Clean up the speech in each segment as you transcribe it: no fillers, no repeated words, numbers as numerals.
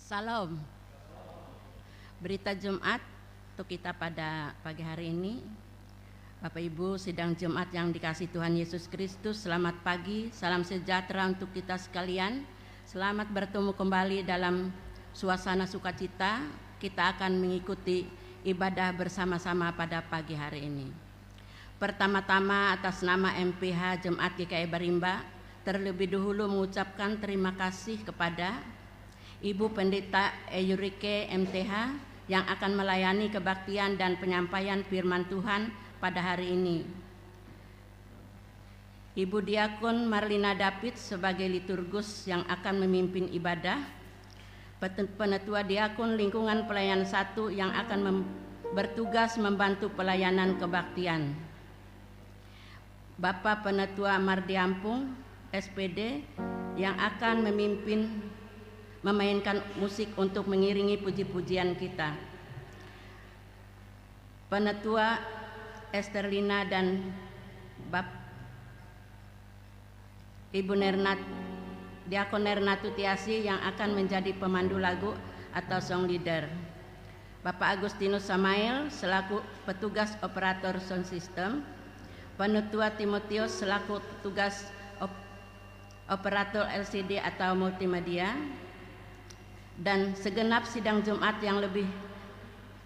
Salam. Berita Jumat untuk kita pada pagi hari ini. Bapak Ibu sidang Jumat yang dikasihi Tuhan Yesus Kristus, selamat pagi, salam sejahtera untuk kita sekalian. Selamat bertemu kembali dalam suasana sukacita. Kita akan mengikuti ibadah bersama-sama pada pagi hari ini. Pertama-tama atas nama MPH Jemaat GKI Barimba, terlebih dahulu mengucapkan terima kasih kepada Ibu Pendeta Eyurike MTH yang akan melayani kebaktian dan penyampaian firman Tuhan pada hari ini. Ibu Diakon Marlina David sebagai liturgus yang akan memimpin ibadah. Penetua Diakon Lingkungan Pelayanan 1 yang akan bertugas membantu pelayanan kebaktian. Bapak Penetua Mardiampung SPD yang akan memainkan musik untuk mengiringi puji-pujian kita. Penetua Esterlina dan Ibu Diakon Nernatu Tiasi yang akan menjadi pemandu lagu atau song leader. Bapak Agustinus Samael selaku petugas operator sound system. Penetua Timotius selaku petugas operator LCD atau multimedia. Dan segenap sidang Jumat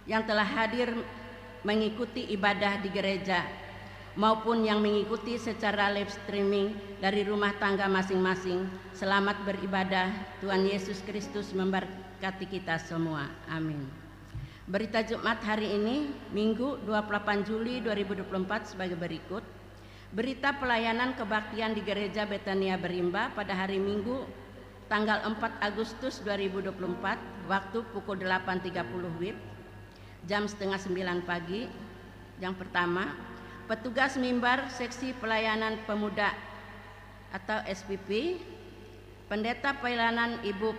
yang telah hadir mengikuti ibadah di gereja maupun yang mengikuti secara live streaming dari rumah tangga masing-masing. Selamat beribadah. Tuhan Yesus Kristus memberkati kita semua. Amin. Berita Jumat hari ini, Minggu 28 Juli 2024 sebagai berikut. Berita pelayanan kebaktian di Gereja Betania Barimba pada hari Minggu tanggal 4 Agustus 2024, waktu pukul 8.30 WIB, jam setengah 9 pagi. Yang pertama, petugas mimbar seksi pelayanan pemuda atau SPP, pendeta pelayanan Ibu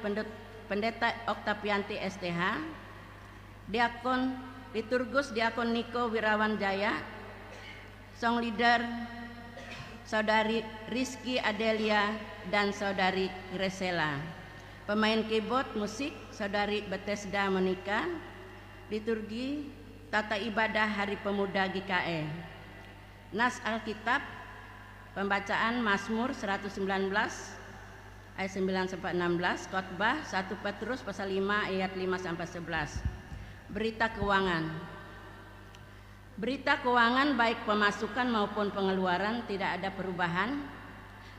Pendeta Oktavianti STH, Diakon liturgus Diakon Niko Wirawan Jaya, song leader Saudari Rizky Adelia dan Saudari Gresela. Pemain keyboard musik Saudari Bethesda Monica. Liturgi tata ibadah Hari Pemuda GKE. Nas Alkitab pembacaan Mazmur 119 ayat 9 sampai 16, khotbah 1 Petrus pasal 5 ayat 5 sampai 11. Berita keuangan. Berita keuangan baik pemasukan maupun pengeluaran tidak ada perubahan.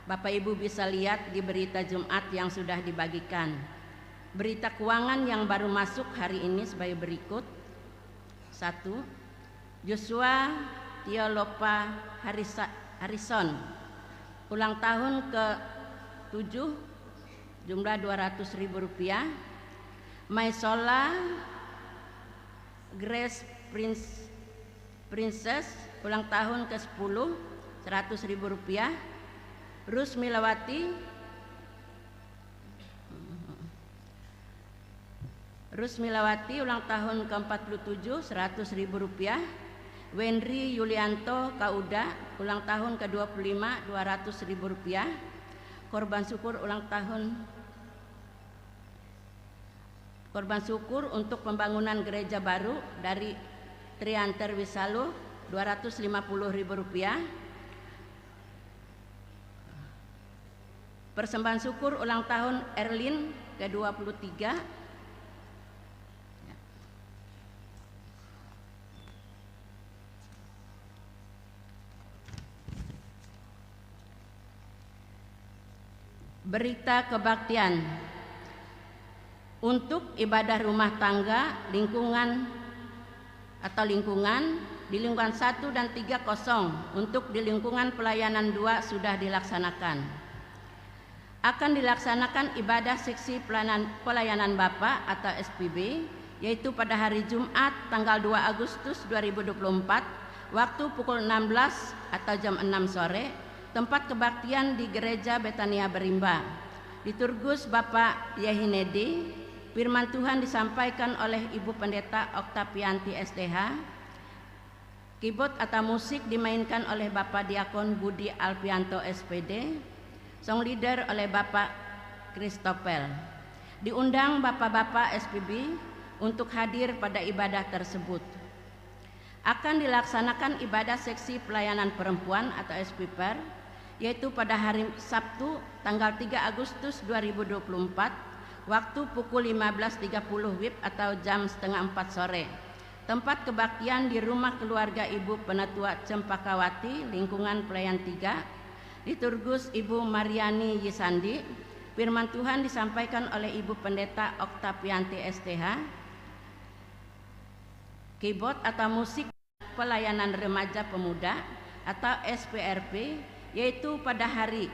Bapak Ibu bisa lihat di berita Jumat yang sudah dibagikan. Berita keuangan yang baru masuk hari ini sebagai berikut. 1. Joshua Tiolopa Harrison, ulang tahun ke-7, jumlah Rp200.000. Maisola Grace Princess, ulang tahun ke-10, Rp100.000. Rusmilawati ulang tahun ke-47, Rp100.000. Wenry Yulianto Kauda ulang tahun ke-25, Rp200.000. Korban syukur untuk pembangunan gereja baru dari Trianter Wisalu Rp250.000. Persembahan syukur ulang tahun Erlin ke-23. Berita kebaktian untuk ibadah rumah tangga lingkungan di lingkungan 1 dan 3 kosong, untuk di lingkungan pelayanan 2 sudah dilaksanakan. Akan dilaksanakan ibadah seksi pelayanan Bapa atau SPB, yaitu pada hari Jumat tanggal 2 Agustus 2024, waktu pukul 16 atau jam 6 sore, tempat kebaktian di Gereja Betania Barimba. Liturgus Bapak Yehinedi. Firman Tuhan disampaikan oleh Ibu Pendeta Oktavianti STH. Keyboard atau musik dimainkan oleh Bapak Diakon Budi Alfianto SPD. Song leader oleh Bapak Christopel. Diundang bapak-bapak SPB untuk hadir pada ibadah tersebut. Akan dilaksanakan ibadah seksi pelayanan perempuan atau SPPR, yaitu pada hari Sabtu tanggal 3 Agustus 2024 waktu pukul 15.30 WIB atau jam setengah 4 sore. Tempat kebaktian di rumah keluarga Ibu Penatua Cempakawati, lingkungan Pelayan 3, liturgus Ibu Mariani Yisandi. Firman Tuhan disampaikan oleh Ibu Pendeta Oktavianti STH. Keyboard atau musik pelayanan remaja pemuda atau SPRP, yaitu pada hari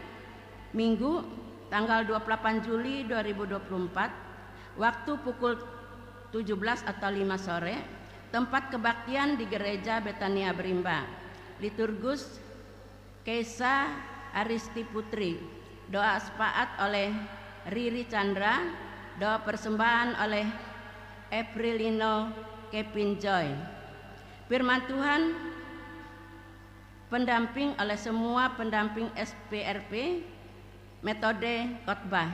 Minggu tanggal 28 Juli 2024 waktu pukul 17 atau 5 sore. Tempat kebaktian di Gereja Betania Berimba. Liturgus Keisa Aristi Putri. Doa syafaat oleh Riri Chandra. Doa persembahan oleh Aprilino Kevin Joy. Firman Tuhan pendamping oleh semua pendamping SPRP, metode khotbah.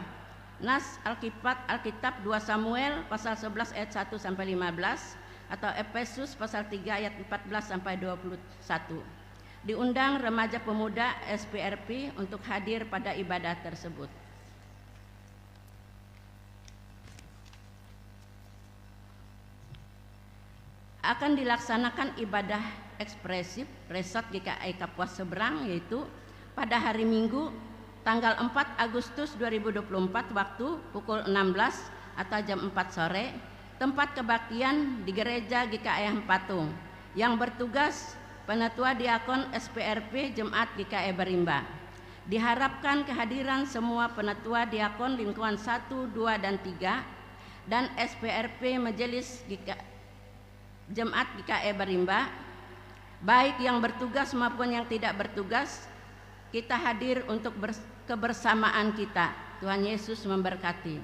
Nas Alkitab 2 Samuel pasal 11 ayat 1 sampai 15 atau Efesus pasal 3 ayat 14 sampai 21. Diundang remaja pemuda SPRP untuk hadir pada ibadah tersebut. Akan dilaksanakan ibadah ekspresif Resort GKI Kapuas Seberang, yaitu pada hari Minggu tanggal 4 Agustus 2024 waktu pukul 16 atau jam 4 sore. Tempat kebaktian di Gereja GKI Patung. Yang bertugas Penatua Diakon SPRP Jemaat GKI Berimba. Diharapkan kehadiran semua penatua diakon lingkungan 1, 2, dan 3 dan SPRP Majelis Jemaat GKI Berimba, baik yang bertugas maupun yang tidak bertugas, kita hadir untuk kebersamaan kita. Tuhan Yesus memberkati.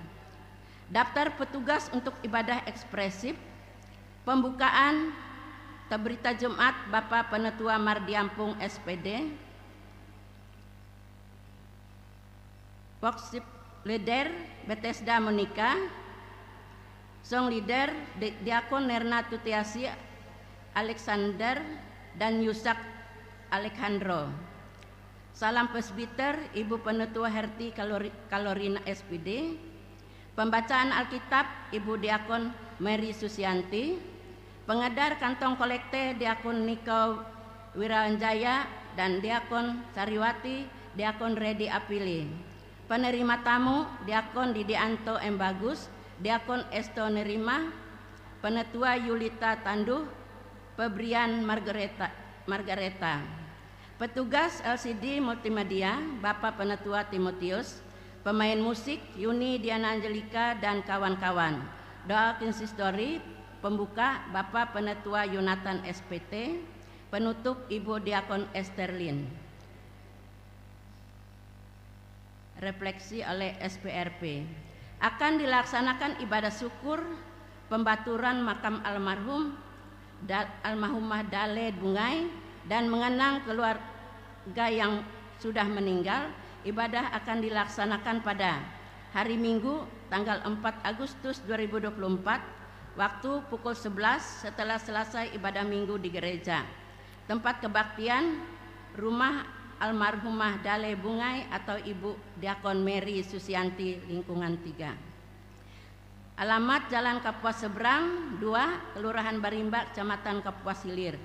Daftar petugas untuk ibadah ekspresif, pembukaan Berita Jumat Bapak Penatua Mardiampung SPD, worship leader Bethesda Monica, song leader Diakon Nerna Tutiasi Alexander dan Yusak Alejandro. Salam Presbiter Ibu Penatua Herti Kalorina SPD. Pembacaan Alkitab Ibu Diakon Mary Susianti. Pengedar kantong kolekte Diakon Niko Wirawanjaya dan Diakon Sariwati Diakon Redi Apili. Penerima tamu Diakon Didianto M. Bagus, Diakon Esto Nerima, Penatua Yulita Tanduh, Pebrian Margareta. Petugas LCD Multimedia Bapak Penatua Timotius, pemain musik Yuni Diana Angelika dan kawan-kawan. Doa konsistori pembuka Bapak Penatua Yonatan SPT, penutup Ibu Diakon Esterlin. Refleksi oleh SPRP. Akan dilaksanakan ibadah syukur pembaturan makam almarhumah Dale Bungai dan mengenang keluarga yang sudah meninggal. Ibadah akan dilaksanakan pada hari Minggu tanggal 4 Agustus 2024 waktu pukul 11 setelah selesai ibadah minggu di gereja. Tempat kebaktian rumah almarhumah Dale Bungai atau Ibu Diakon Mary Susianti lingkungan 3. Alamat Jalan Kapuas Seberang 2, Kelurahan Barimba, Kecamatan Kapuas Hilir.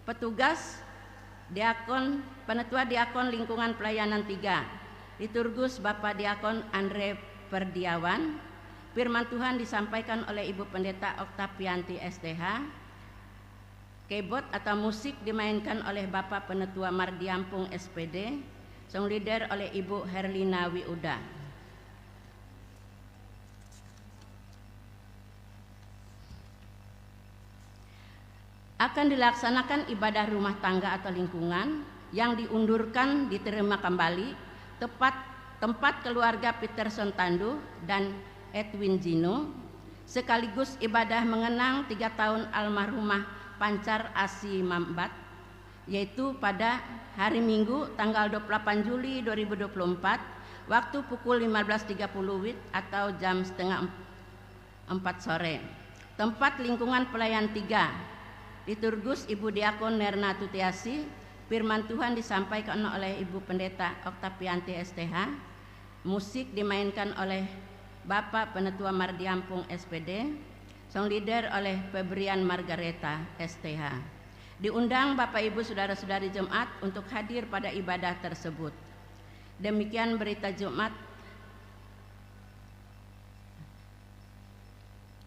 Petugas Penatua Diakon lingkungan pelayanan 3. Liturgus Bapak Diakon Andre Perdiawan. Firman Tuhan disampaikan oleh Ibu Pendeta Oktavianti STH. Keyboard atau musik dimainkan oleh Bapak Penatua Mardiampung SPD. Song leader oleh Ibu Herlina Wiuda. Akan dilaksanakan ibadah rumah tangga atau lingkungan yang diundurkan diterima kembali tempat keluarga Peterson Tanduh dan Edwin Jino, sekaligus ibadah mengenang 3 tahun almarhumah Pancar Asi Mambat, yaitu pada hari Minggu tanggal 28 Juli 2024 waktu pukul 15.30 WIB atau jam setengah 4 sore. Tempat lingkungan pelayan 3, liturgus Ibu Diakon Nerna Tutiasi. Firman Tuhan disampaikan oleh Ibu Pendeta Oktavianti STH. Musik dimainkan oleh Bapak Penetua Mardiampung SPD. Song leader oleh Febrian Margareta STH. Diundang Bapak Ibu Saudara-saudari Jemaat untuk hadir pada ibadah tersebut. Demikian berita Jumat.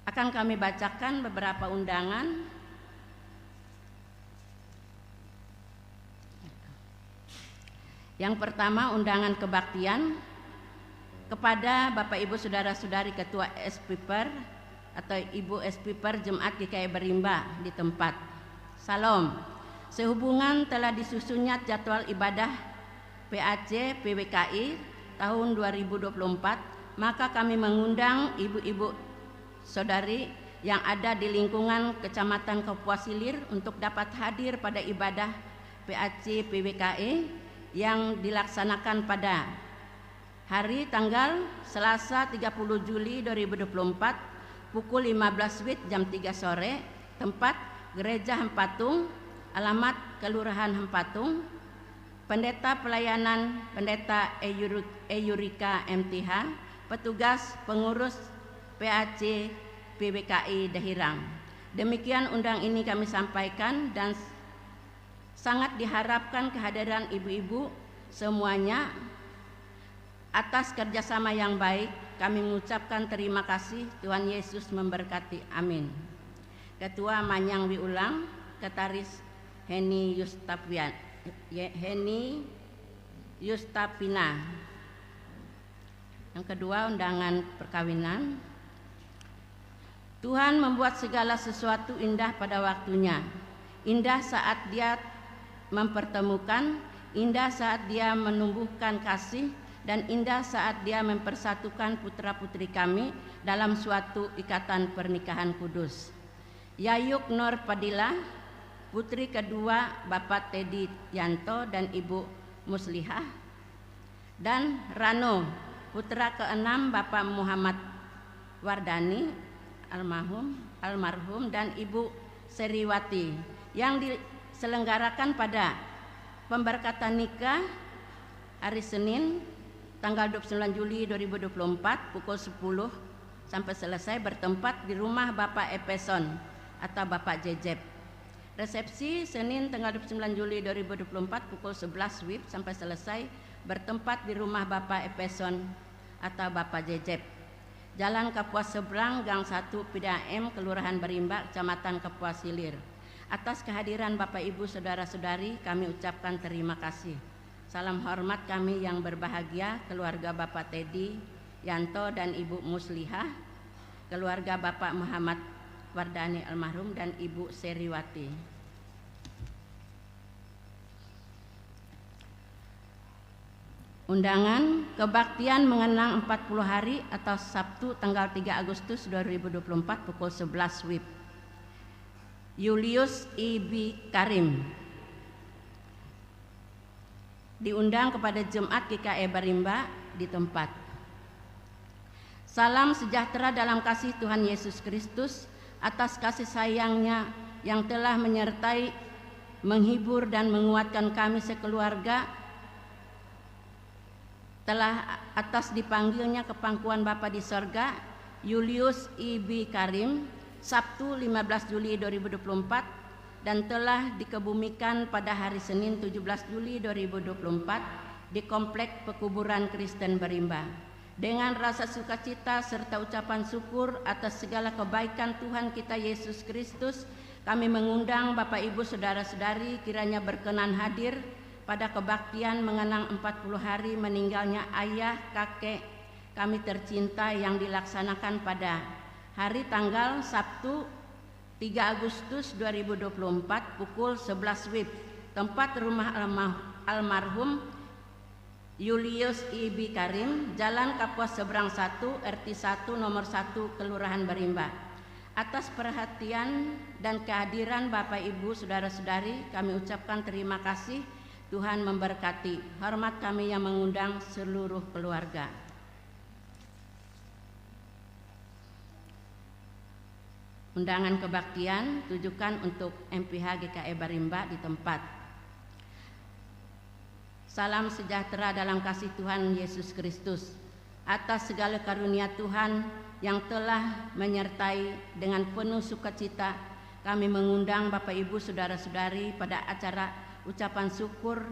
Akan kami bacakan beberapa undangan. Yang pertama, undangan kebaktian kepada Bapak Ibu Saudara-saudari Ketua SPIPER atau Ibu SPIPER Jemaat GKI Berimba di tempat. Salam. Sehubungan telah disusunnya jadwal ibadah PAC PWKI tahun 2024, maka kami mengundang ibu-ibu saudari yang ada di lingkungan Kecamatan Kapuas Silir untuk dapat hadir pada ibadah PAC PWKI yang dilaksanakan pada hari tanggal Selasa 30 Juli 2024 pukul 15 WIB jam 3 sore, tempat Gereja Hempatung, alamat Kelurahan Hempatung. Pendeta pelayanan Pendeta Eyurika MTH, petugas pengurus PAC PWKI Dahirang. Demikian undang ini kami sampaikan dan sangat diharapkan kehadiran ibu-ibu semuanya. Atas kerjasama yang baik kami mengucapkan terima kasih. Tuhan Yesus memberkati. Amin. Ketua Manyang Wiulang, Ketaris Heni Yustapina. Yang kedua, undangan perkawinan. Tuhan membuat segala sesuatu indah pada waktunya. Indah saat Dia mempertemukan, indah saat Dia menumbuhkan kasih, dan indah saat Dia mempersatukan putra-putri kami dalam suatu ikatan pernikahan kudus. Yayuk Nur Padilla, putri kedua Bapak Teddy Yanto dan Ibu Muslihah, dan Rano, putra keenam Bapak Muhammad Wardani almarhum dan Ibu Seriwati, yang diselenggarakan pada pemberkatan nikah hari Senin tanggal 29 Juli 2024 pukul 10 sampai selesai bertempat di rumah Bapak Epeson atau Bapak Jejeb. Resepsi Senin tanggal 29 Juli 2024 pukul 11 WIB sampai selesai bertempat di rumah Bapak Epeson atau Bapak Jejeb. Jalan Kapuas Seberang, Gang 1 PDAM, Kelurahan Berimba, Kecamatan Kapuas Silir. Atas kehadiran Bapak Ibu Saudara-saudari kami ucapkan terima kasih. Salam hormat kami yang berbahagia, keluarga Bapak Teddy Yanto dan Ibu Muslihah, keluarga Bapak Muhammad Wardani almarhum dan Ibu Seriwati. Undangan kebaktian mengenang 40 hari atau Sabtu tanggal 3 Agustus 2024 pukul 11 WIB. Julius I.B. Karim diundang kepada Jemaat GKI Berimba di tempat. Salam sejahtera dalam kasih Tuhan Yesus Kristus. Atas kasih sayangnya yang telah menyertai, menghibur dan menguatkan kami sekeluarga, telah atas dipanggilnya ke pangkuan Bapa di sorga, Julius I.B. Karim, Sabtu 15 Juli 2024 dan telah dikebumikan pada hari Senin 17 Juli 2024 di Komplek Pekuburan Kristen Berimba. Dengan rasa sukacita serta ucapan syukur atas segala kebaikan Tuhan kita Yesus Kristus, kami mengundang Bapak Ibu Saudara-saudari kiranya berkenan hadir pada kebaktian mengenang 40 hari meninggalnya ayah kakek kami tercinta yang dilaksanakan pada hari tanggal Sabtu 3 Agustus 2024 pukul 11 WIB, tempat rumah almarhum Julius I.B. Karim, Jalan Kapuas Seberang 1, RT 1 nomor 1, Kelurahan Berimba. Atas perhatian dan kehadiran Bapak Ibu Saudara-saudari kami ucapkan terima kasih. Tuhan memberkati. Hormat kami yang mengundang seluruh keluarga. Undangan kebaktian tujukan untuk MPH GKI Barimba di tempat. Salam sejahtera dalam kasih Tuhan Yesus Kristus. Atas segala karunia Tuhan yang telah menyertai dengan penuh sukacita, kami mengundang Bapak Ibu Saudara-saudari pada acara ucapan syukur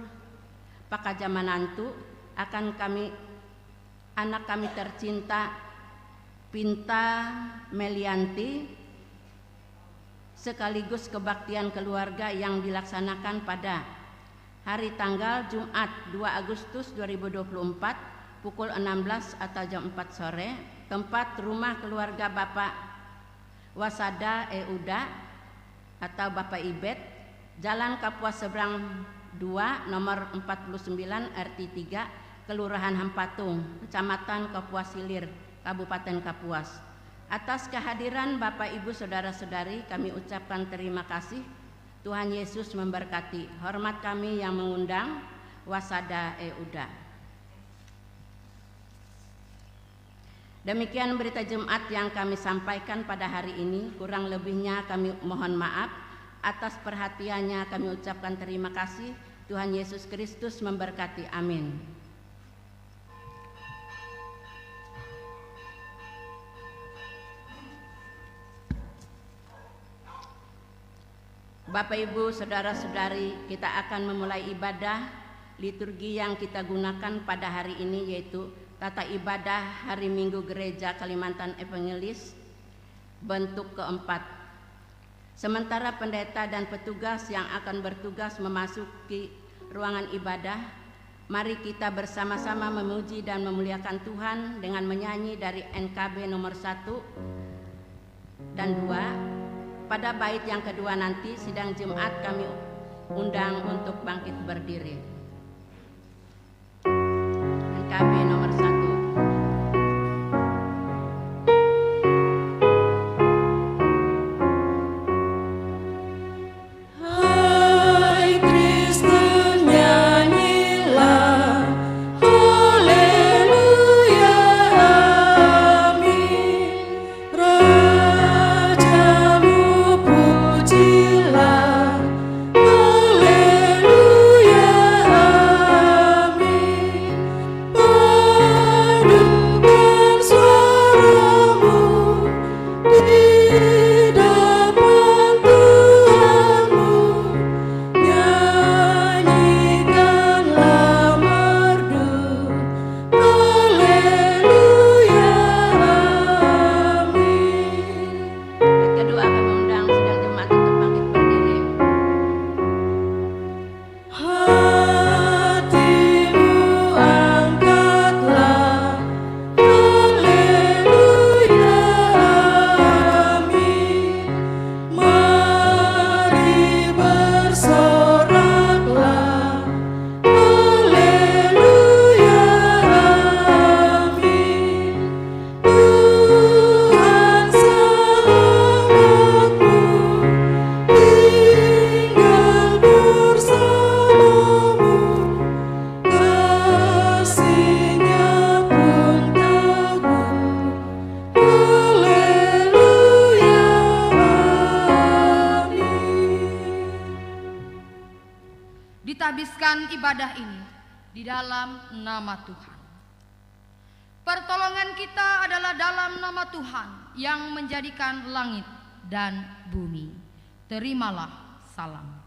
Pakaja Manantu akan anak kami tercinta Pinta Melianti, sekaligus kebaktian keluarga yang dilaksanakan pada hari tanggal Jumat 2 Agustus 2024 pukul 16 atau jam 4 sore, tempat rumah keluarga Bapak Wasada Euda atau Bapak Ibet, Jalan Kapuas Seberang 2 nomor 49 RT 3 Kelurahan Hampatung, Kecamatan Kapuas Hilir, Kabupaten Kapuas. Atas kehadiran Bapak Ibu Saudara-saudari kami ucapkan terima kasih. Tuhan Yesus memberkati. Hormat kami yang mengundang Wasada Euda. Demikian berita Jumat yang kami sampaikan pada hari ini. Kurang lebihnya kami mohon maaf. Atas perhatiannya kami ucapkan terima kasih. Tuhan Yesus Kristus memberkati. Amin. Bapak Ibu Saudara-saudari, kita akan memulai ibadah liturgi yang kita gunakan pada hari ini, yaitu tata ibadah Hari Minggu Gereja Kalimantan Evangelis bentuk keempat. Sementara pendeta dan petugas yang akan bertugas memasuki ruangan ibadah, mari kita bersama-sama memuji dan memuliakan Tuhan dengan menyanyi dari NKB nomor 1 dan 2. Pada bait yang kedua nanti sidang Jumat kami undang untuk bangkit berdiri. NKB nomor 1. Ditabiskan ibadah ini di dalam nama Tuhan. Pertolongan kita adalah dalam nama Tuhan yang menjadikan langit dan bumi. Terimalah salam.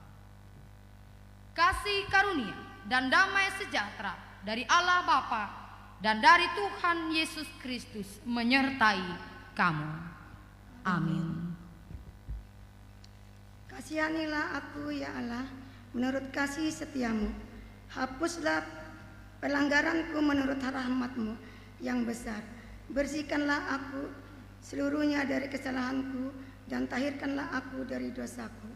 Kasih karunia dan damai sejahtera dari Allah Bapa dan dari Tuhan Yesus Kristus menyertai kamu. Amin. Kasihanilah aku ya Allah, menurut kasih setiamu. Hapuslah pelanggaranku menurut rahmat-Mu yang besar. Bersihkanlah aku seluruhnya dari kesalahanku dan tahirkanlah aku dari dosaku.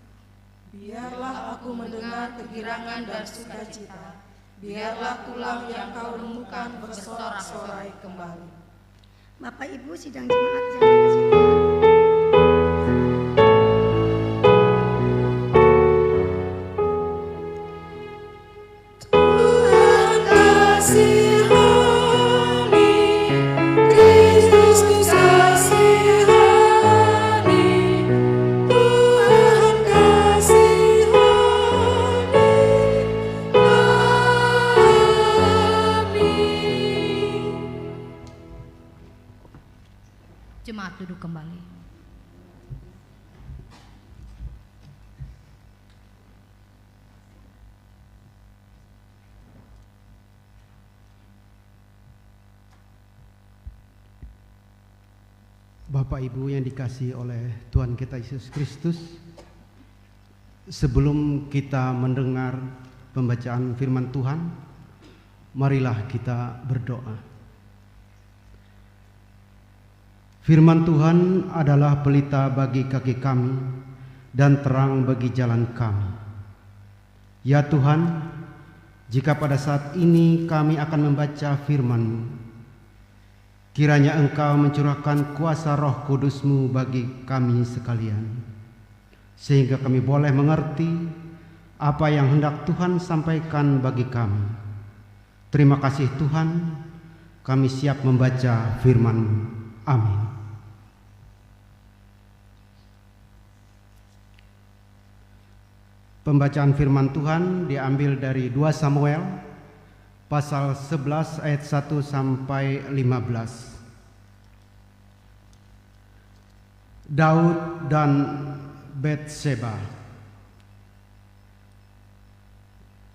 Biarlah aku mendengar kegirangan dan sukacita. Biarlah tulang yang kau remukkan bersorak-sorai kembali. Bapak Ibu sidang jemaat yang dikasihi Tuhan. Bapak Ibu yang dikasihi oleh Tuhan kita Yesus Kristus, sebelum kita mendengar pembacaan firman Tuhan, marilah kita berdoa. Firman Tuhan adalah pelita bagi kaki kami dan terang bagi jalan kami. Ya Tuhan, jika pada saat ini kami akan membaca firman-Mu, kiranya Engkau mencurahkan kuasa Roh Kudus-Mu bagi kami sekalian, sehingga kami boleh mengerti apa yang hendak Tuhan sampaikan bagi kami. Terima kasih Tuhan, kami siap membaca firman-Mu. Amin. Pembacaan firman Tuhan diambil dari 2 Samuel pasal 11 ayat 1 sampai 15. Daud dan Batseba.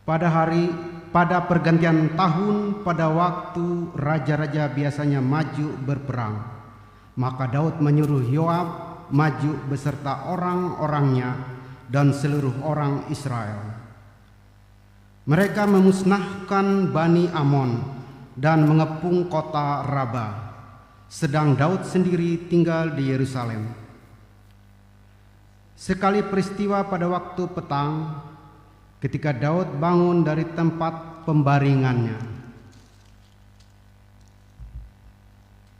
Pada pergantian tahun, pada waktu raja-raja biasanya maju berperang, maka Daud menyuruh Yoab maju beserta orang-orangnya dan seluruh orang Israel. Mereka memusnahkan Bani Amon dan mengepung kota Raba, sedang Daud sendiri tinggal di Yerusalem. Sekali peristiwa pada waktu petang, ketika Daud bangun dari tempat pembaringannya,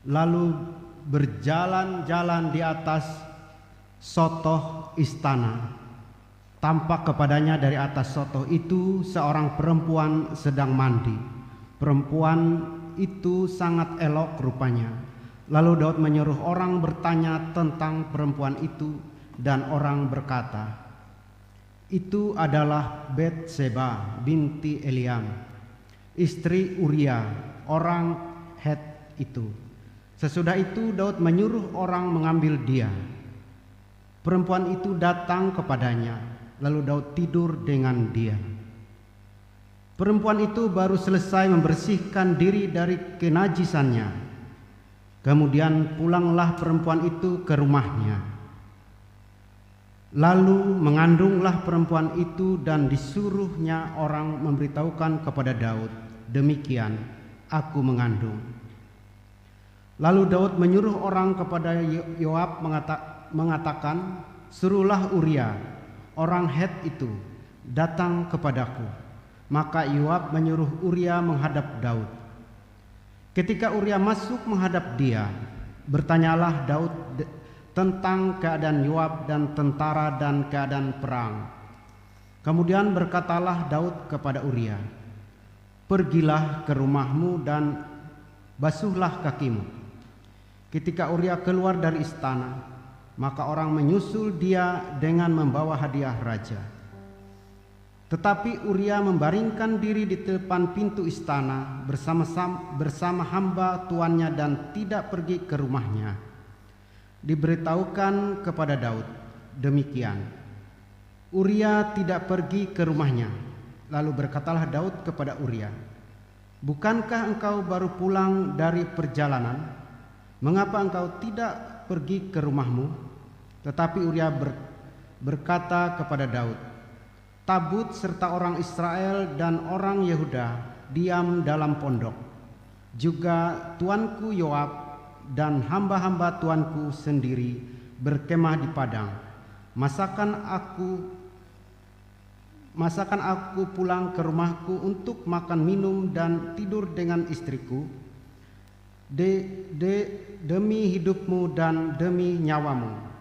lalu berjalan-jalan di atas sotoh istana. Tampak kepadanya dari atas sotoh itu seorang perempuan sedang mandi. Perempuan itu sangat elok rupanya. Lalu Daud menyuruh orang bertanya tentang perempuan itu, dan orang berkata, itu adalah Batseba binti Eliam, istri Uria, orang Het itu. Sesudah itu Daud menyuruh orang mengambil dia. Perempuan itu datang kepadanya, lalu Daud tidur dengan dia. Perempuan itu baru selesai membersihkan diri dari kenajisannya. Kemudian pulanglah perempuan itu ke rumahnya. Lalu mengandunglah perempuan itu dan disuruhnya orang memberitahukan kepada Daud, demikian, aku mengandung. Lalu Daud menyuruh orang kepada Yoab mengatakan, suruhlah Uria, orang Het itu, datang kepadaku. Maka Yoab menyuruh Uria menghadap Daud. Ketika Uria masuk menghadap dia, bertanyalah Daud tentang keadaan Yoab dan tentara dan keadaan perang. Kemudian berkatalah Daud kepada Uria, pergilah ke rumahmu dan basuhlah kakimu. Ketika Uria keluar dari istana, maka orang menyusul dia dengan membawa hadiah raja. Tetapi Uria membaringkan diri di depan pintu istana bersama hamba tuannya dan tidak pergi ke rumahnya. Diberitahukan kepada Daud, demikian. Uria tidak pergi ke rumahnya. Lalu berkatalah Daud kepada Uria, bukankah engkau baru pulang dari perjalanan? Mengapa engkau tidak pergi ke rumahmu? Tetapi Uria berkata kepada Daud, tabut serta orang Israel dan orang Yehuda diam dalam pondok. Juga tuanku Yoab dan hamba-hamba tuanku sendiri berkemah di padang. Masakan aku pulang ke rumahku untuk makan minum dan tidur dengan istriku? Demi hidupmu dan demi nyawamu,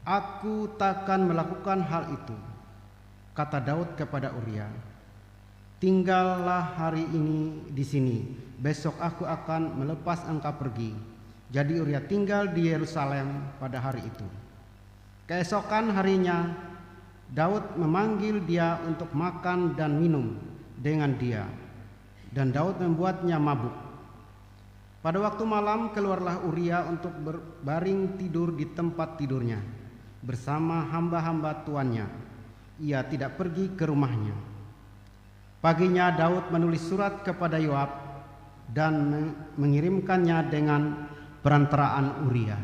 aku takkan melakukan hal itu, kata Daud kepada Uria. Tinggallah hari ini di sini, besok aku akan melepas engkau pergi. Jadi Uria tinggal di Yerusalem pada hari itu. Keesokan harinya, Daud memanggil dia untuk makan dan minum dengan dia, dan Daud membuatnya mabuk. Pada waktu malam keluarlah Uria untuk berbaring tidur di tempat tidurnya bersama hamba-hamba tuannya. Ia tidak pergi ke rumahnya. Paginya Daud menulis surat kepada Yoab dan mengirimkannya dengan perantaraan Uria.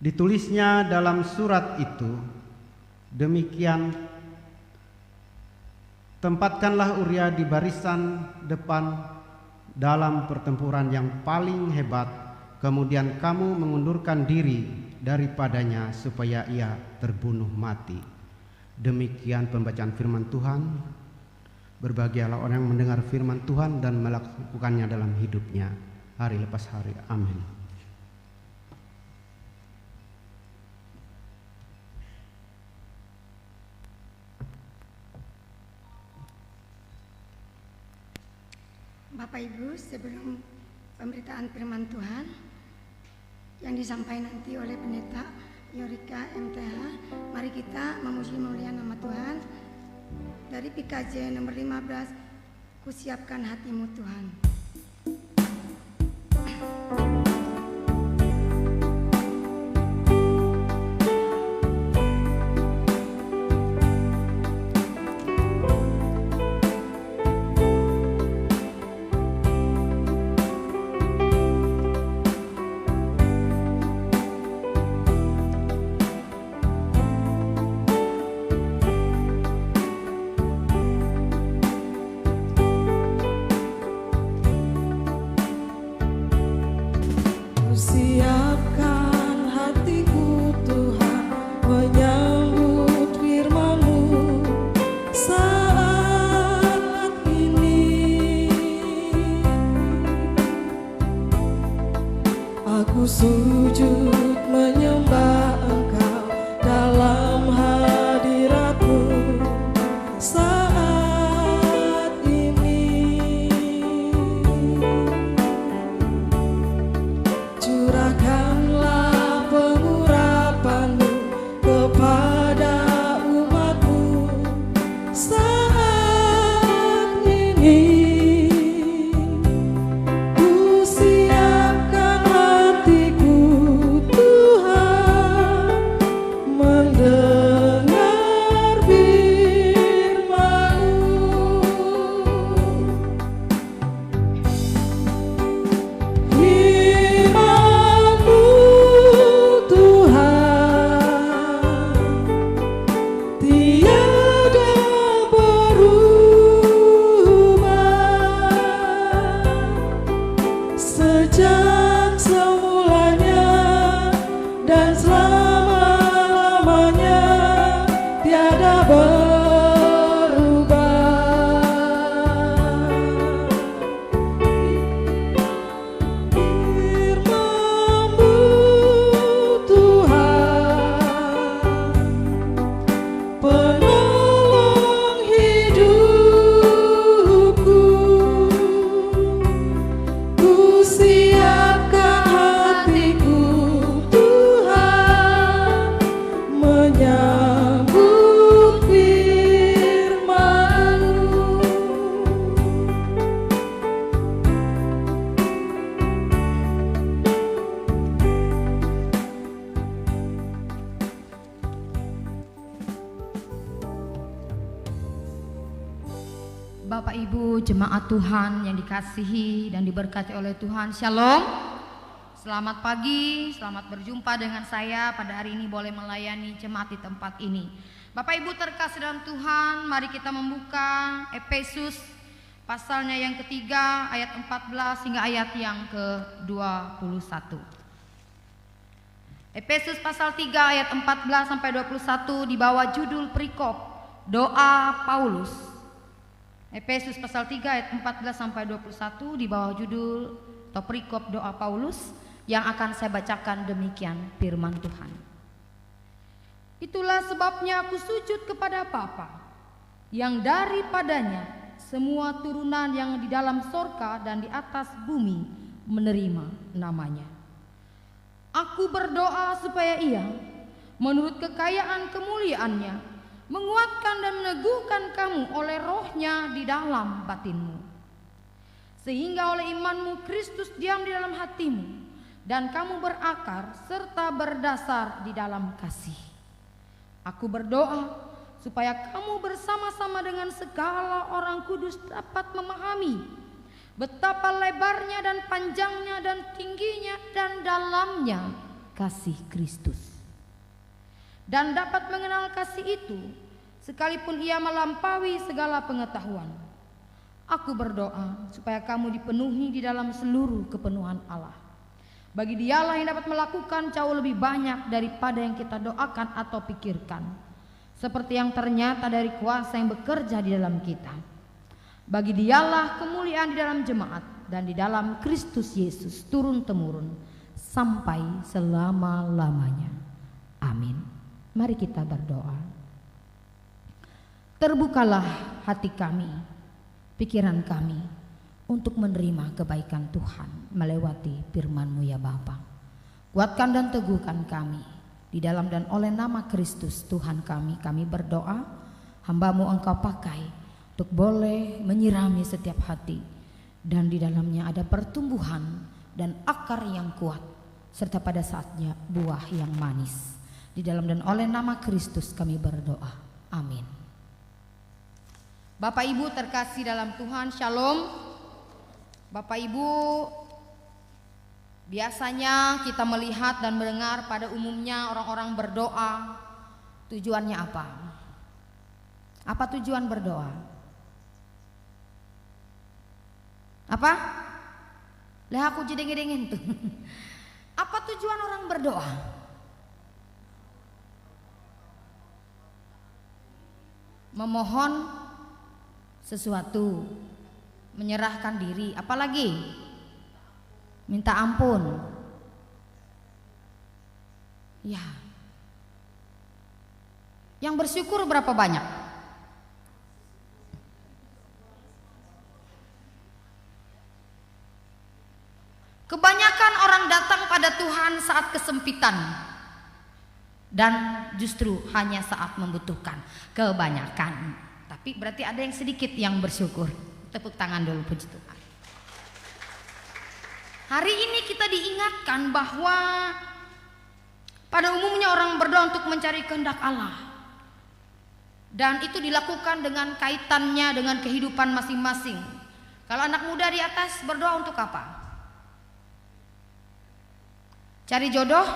Ditulisnya dalam surat itu demikian, tempatkanlah Uria di barisan depan dalam pertempuran yang paling hebat, kemudian kamu mengundurkan diri daripadanya supaya ia terbunuh mati. Demikian pembacaan firman Tuhan. Berbahagialah orang yang mendengar firman Tuhan dan melakukannya dalam hidupnya hari lepas hari. Amin. Bapak Ibu, sebelum pemberitaan firman Tuhan yang disampaikan nanti oleh Pendeta Yorika MTH, mari kita memuji memuliakan nama Tuhan. Dari PKJ nomor 15, kusiapkan hatimu Tuhan. Sujud menyembah Engkau dalam hadirat-Mu saat ini. Curahkanlah pengurapan-Mu kepada umat-Mu saat ini. Bapak Ibu jemaat Tuhan yang dikasihi dan diberkati oleh Tuhan, Shalom. Selamat pagi, selamat berjumpa dengan saya pada hari ini boleh melayani jemaat di tempat ini. Bapak Ibu terkasih dalam Tuhan, mari kita membuka Efesus pasalnya yang ketiga ayat 14 hingga ayat yang ke-21. Efesus pasal 3 ayat 14 sampai 21 di bawah judul perikop doa Paulus. Efesus pasal 3 ayat 14 sampai 21 di bawah judul atau perikop doa Paulus yang akan saya bacakan demikian firman Tuhan. Itulah sebabnya aku sujud kepada Bapa, yang daripadanya semua turunan yang di dalam sorga dan di atas bumi menerima namanya. Aku berdoa supaya Ia menurut kekayaan kemuliaannya menguatkan dan meneguhkan kamu oleh rohnya di dalam batinmu, sehingga oleh imanmu Kristus diam di dalam hatimu dan kamu berakar serta berdasar di dalam kasih. Aku berdoa supaya kamu bersama-sama dengan segala orang kudus dapat memahami betapa lebarnya dan panjangnya dan tingginya dan dalamnya kasih Kristus. Dan dapat mengenal kasih itu sekalipun ia melampaui segala pengetahuan. Aku berdoa supaya kamu dipenuhi di dalam seluruh kepenuhan Allah. Bagi Dialah yang dapat melakukan jauh lebih banyak daripada yang kita doakan atau pikirkan, seperti yang ternyata dari kuasa yang bekerja di dalam kita. Bagi Dialah kemuliaan di dalam jemaat dan di dalam Kristus Yesus turun-temurun sampai selama-lamanya. Amin. Mari kita berdoa. Terbukalah hati kami, pikiran kami untuk menerima kebaikan Tuhan melewati firman-Mu ya Bapa. Kuatkan dan teguhkan kami di dalam dan oleh nama Kristus Tuhan kami berdoa. Hamba-Mu Engkau pakai untuk boleh menyirami setiap hati, dan di dalamnya ada pertumbuhan dan akar yang kuat, serta pada saatnya buah yang manis. Di dalam dan oleh nama Kristus kami berdoa. Amin. Bapak Ibu terkasih dalam Tuhan, Shalom. Bapak Ibu, biasanya kita melihat dan mendengar pada umumnya orang-orang berdoa, tujuannya apa? Apa tujuan berdoa? Apa? Lah aku jedeng-jedengin tuh. Apa tujuan orang berdoa? Memohon sesuatu, menyerahkan diri, apalagi minta ampun. Ya. Yang bersyukur berapa banyak? Kebanyakan orang datang pada Tuhan saat kesempitan dan justru hanya saat membutuhkan. Kebanyakan. Tapi berarti ada yang sedikit yang bersyukur. Tepuk tangan dulu, puji Tuhan. Hari ini kita diingatkan bahwa pada umumnya orang berdoa untuk mencari kehendak Allah, dan itu dilakukan dengan kaitannya dengan kehidupan masing-masing. Kalau anak muda di atas berdoa untuk apa? Cari jodoh?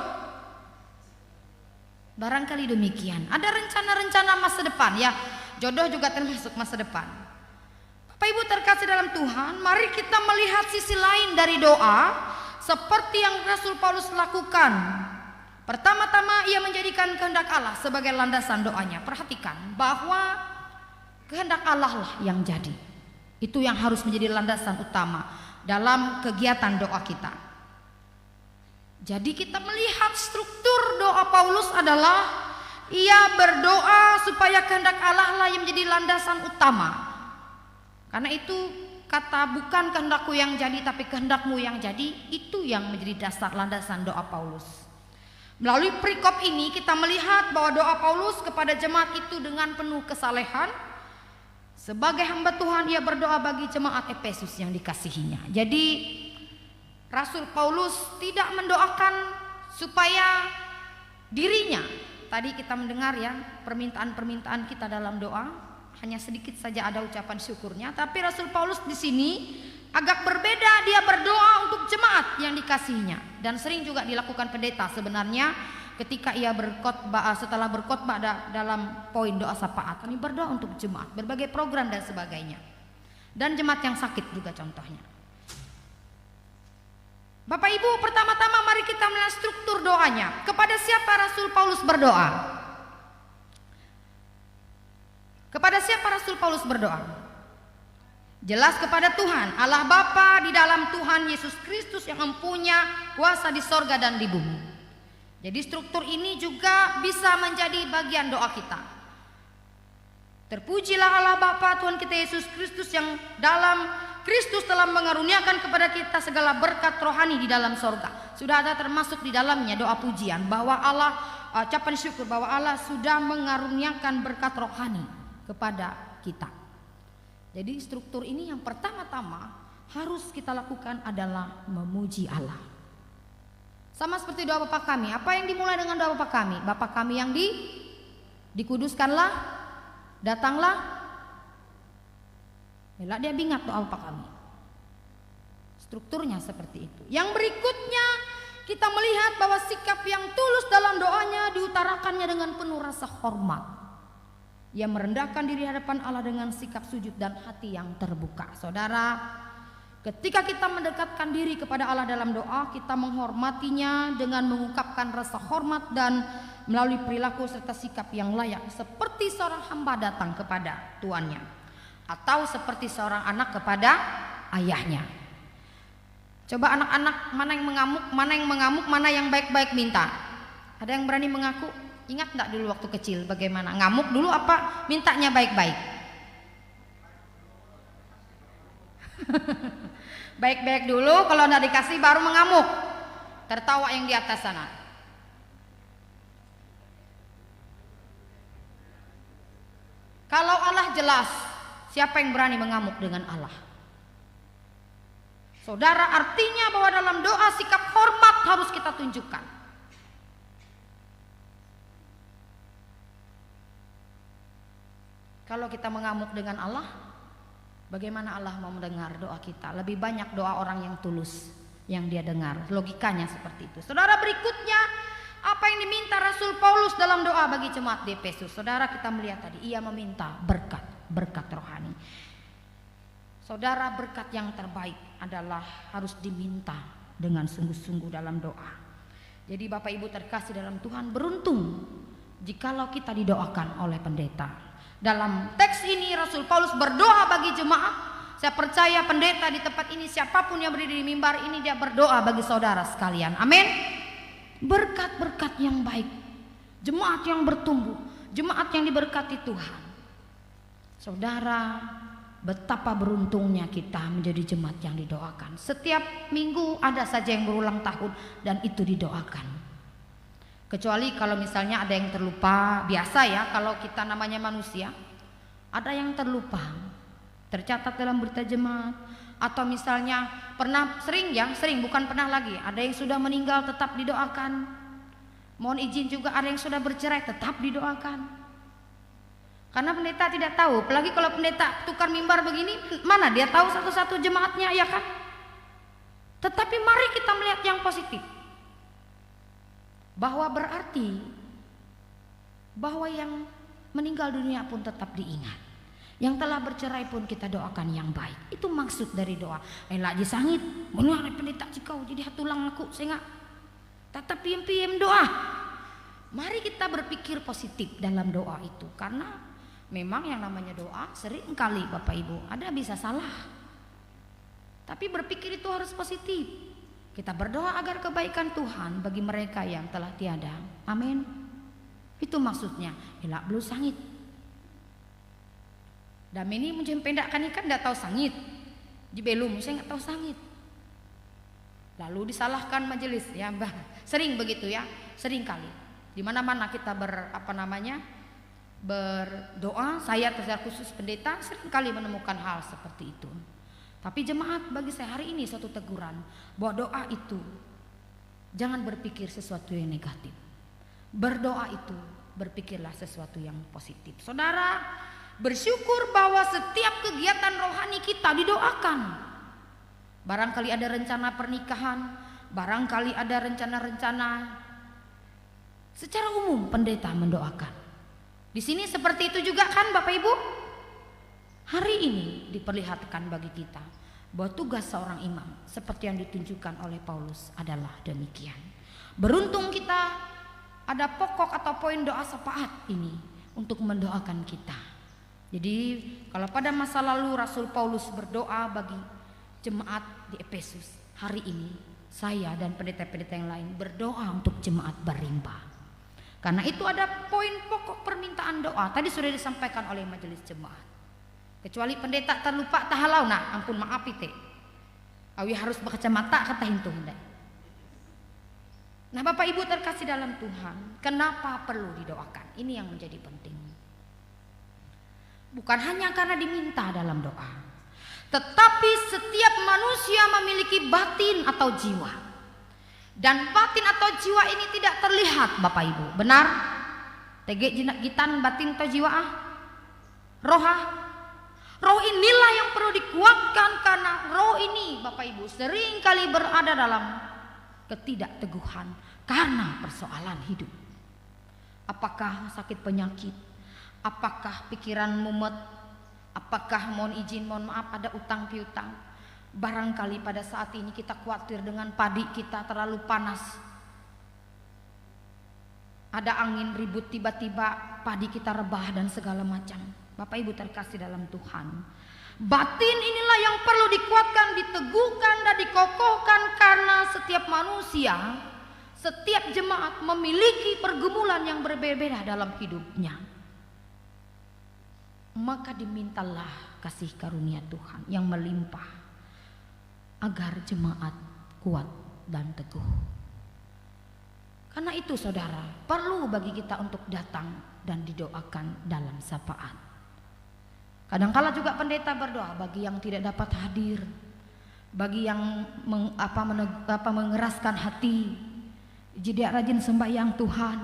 Barangkali demikian. Ada rencana-rencana masa depan ya. Jodoh juga termasuk masa depan. Bapak Ibu terkasih dalam Tuhan, mari kita melihat sisi lain dari doa seperti yang Rasul Paulus lakukan. Pertama-tama ia menjadikan kehendak Allah sebagai landasan doanya. Perhatikan bahwa kehendak Allah lah yang jadi. Itu yang harus menjadi landasan utama dalam kegiatan doa kita. Jadi kita melihat struktur doa Paulus adalah ia berdoa supaya kehendak Allah lah yang menjadi landasan utama. Karena itu kata bukan kehendakku yang jadi tapi kehendakmu yang jadi, itu yang menjadi dasar landasan doa Paulus. Melalui perikop ini kita melihat bahwa doa Paulus kepada jemaat itu dengan penuh kesalehan. Sebagai hamba Tuhan ia berdoa bagi jemaat Efesus yang dikasihinya. Jadi Rasul Paulus tidak mendoakan supaya dirinya, tadi kita mendengar ya permintaan-permintaan kita dalam doa, hanya sedikit saja ada ucapan syukurnya, tapi Rasul Paulus di sini agak berbeda, dia berdoa untuk jemaat yang dikasihinya, dan sering juga dilakukan pendeta sebenarnya ketika ia berkhotbah, setelah berkhotbah dalam poin doa syafaat, kami berdoa untuk jemaat, berbagai program dan sebagainya, dan jemaat yang sakit juga contohnya. Bapak Ibu, pertama-tama mari kita melihat struktur doanya. Kepada siapa Rasul Paulus berdoa? Kepada siapa Rasul Paulus berdoa? Jelas kepada Tuhan, Allah Bapa di dalam Tuhan Yesus Kristus yang mempunyai kuasa di sorga dan di bumi. Jadi struktur ini juga bisa menjadi bagian doa kita. Terpujilah Allah Bapa Tuhan kita Yesus Kristus yang dalam Kristus telah mengaruniakan kepada kita segala berkat rohani di dalam sorga. Sudah ada termasuk di dalamnya doa pujian bahwa Allah, ucapan syukur bahwa Allah sudah mengaruniakan berkat rohani kepada kita. Jadi struktur ini yang pertama-tama harus kita lakukan adalah memuji Allah. Sama seperti doa Bapa kami. Apa yang dimulai dengan doa Bapa kami? Bapa kami yang dikuduskanlah, datanglah. Bila dia ingat doa Bapa kami. strukturnya seperti itu. Yang berikutnya kita melihat bahwa sikap yang tulus dalam doanya diutarakannya dengan penuh rasa hormat. Ia merendahkan diri hadapan Allah dengan sikap sujud dan hati yang terbuka. Saudara, ketika kita mendekatkan diri kepada Allah dalam doa, kita menghormatinya dengan mengungkapkan rasa hormat dan melalui perilaku serta sikap yang layak, seperti seorang hamba datang kepada tuannya, atau seperti seorang anak kepada ayahnya. Coba anak-anak, mana yang mengamuk, mana yang baik-baik minta? Ada yang berani mengaku? Ingat enggak dulu waktu kecil bagaimana? Ngamuk dulu apa mintanya baik-baik? Baik-baik dulu, kalau enggak dikasih baru mengamuk. Tertawa yang di atas sana. Kalau Allah jelas, siapa yang berani mengamuk dengan Allah? Saudara, artinya bahwa dalam doa sikap hormat harus kita tunjukkan. Kalau kita mengamuk dengan Allah, bagaimana Allah mau mendengar doa kita? Lebih banyak doa orang yang tulus yang dia dengar. Logikanya seperti itu. Saudara, berikutnya apa yang diminta Rasul Paulus dalam doa bagi jemaat di Efesus? Saudara, kita melihat tadi, ia meminta berkat rohani. Saudara, berkat yang terbaik adalah harus diminta dengan sungguh-sungguh dalam doa. Jadi Bapak Ibu terkasih dalam Tuhan, beruntung jikalau kita didoakan oleh pendeta. Dalam teks ini Rasul Paulus berdoa bagi jemaat. Saya percaya pendeta di tempat ini, siapapun yang berdiri di mimbar ini, dia berdoa bagi saudara sekalian. Amin. Berkat-berkat yang baik, jemaat yang bertumbuh, jemaat yang diberkati Tuhan. Saudara, betapa beruntungnya kita menjadi jemaat yang didoakan. Setiap minggu ada saja yang berulang tahun dan itu didoakan. Kecuali kalau misalnya ada yang terlupa, biasa ya kalau kita namanya manusia, ada yang terlupa, tercatat dalam berita jemaat. Atau misalnya sering bukan pernah lagi, ada yang sudah meninggal tetap didoakan. Mohon izin juga ada yang sudah bercerai tetap didoakan. Karena pendeta tidak tahu, apalagi kalau pendeta tukar mimbar begini, mana dia tahu satu-satu jemaatnya, ya kan? Tetapi mari kita melihat yang positif, bahwa berarti bahwa yang meninggal dunia pun tetap diingat. Yang telah bercerai pun kita doakan yang baik. Itu maksud dari doa. Elak disangit, benar pendeta cikau jadi hatulang aku sehingga tetap piem doa. Mari kita berpikir positif dalam doa itu, karena memang yang namanya doa sering kali Bapak Ibu ada bisa salah. Tapi berpikir itu harus positif. Kita berdoa agar kebaikan Tuhan bagi mereka yang telah tiada. Amin. Itu maksudnya. Elak belum sangit. Dan ini muncul pendakan ikan tidak tahu sangit, di belum saya nggak tahu sangit. Lalu disalahkan majelis, ya Mbah. Sering begitu ya, sering kali. Di mana-mana kita berdoa, saya secara khusus pendeta sering kali menemukan hal seperti itu. Tapi jemaat, bagi saya hari ini suatu teguran bahwa doa itu jangan berpikir sesuatu yang negatif. Berdoa itu berpikirlah sesuatu yang positif. Saudara, bersyukur bahwa setiap kegiatan rohani kita didoakan. Barangkali ada rencana pernikahan, barangkali ada rencana-rencana. Secara umum pendeta mendoakan. Di sini seperti itu juga kan Bapak Ibu? Hari ini diperlihatkan bagi kita bahwa tugas seorang imam seperti yang ditunjukkan oleh Paulus adalah demikian. Beruntung kita ada pokok atau poin doa syafaat ini untuk mendoakan kita. Jadi kalau pada masa lalu Rasul Paulus berdoa bagi jemaat di Efesus, hari ini saya dan pendeta-pendeta yang lain berdoa untuk jemaat Barimba. Karena itu ada poin pokok permintaan doa. Tadi sudah disampaikan oleh majelis jemaat. Kecuali pendeta terlupa tahalau, nah ampun maaf itu. Awi harus berkacamata kata hintung. Nah Bapak Ibu terkasih dalam Tuhan, kenapa perlu didoakan? Ini yang menjadi penting. Bukan hanya karena diminta dalam doa, tetapi setiap manusia memiliki batin atau jiwa. Dan batin atau jiwa ini tidak terlihat Bapak Ibu. Benar? Tege gitan batin atau jiwa roha. Roh inilah yang perlu dikuatkan, karena roh ini Bapak Ibu seringkali berada dalam ketidakteguhan karena persoalan hidup. Apakah sakit penyakit, apakah pikiran mumet, apakah mohon izin, mohon maaf ada utang piutang. Barangkali pada saat ini kita khawatir dengan padi kita terlalu panas, ada angin ribut, tiba-tiba padi kita rebah dan segala macam. Bapak Ibu terkasih dalam Tuhan, batin inilah yang perlu dikuatkan, diteguhkan dan dikokohkan, karena setiap manusia, setiap jemaat memiliki pergumulan yang berbeda dalam hidupnya. Maka dimintalah kasih karunia Tuhan yang melimpah agar jemaat kuat dan teguh. Karena itu saudara, perlu bagi kita untuk datang dan didoakan dalam sapaan. Kadangkala juga pendeta berdoa bagi yang tidak dapat hadir, bagi yang mengeraskan hati, tidak rajin sembahyang Tuhan,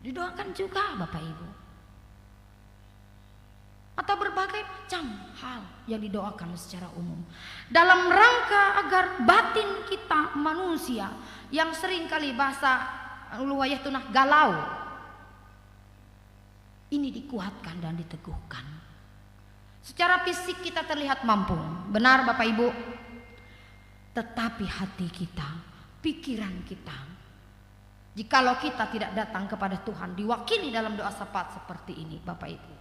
didoakan juga Bapak Ibu. Atau berbagai macam hal yang didoakan secara umum, dalam rangka agar batin kita manusia yang seringkali bahasa luwayah tunah galau ini dikuatkan dan diteguhkan. Secara fisik kita terlihat mampu, benar Bapak Ibu, tetapi hati kita, pikiran kita, jikalau kita tidak datang kepada Tuhan diwakili dalam doa syafaat seperti ini Bapak Ibu,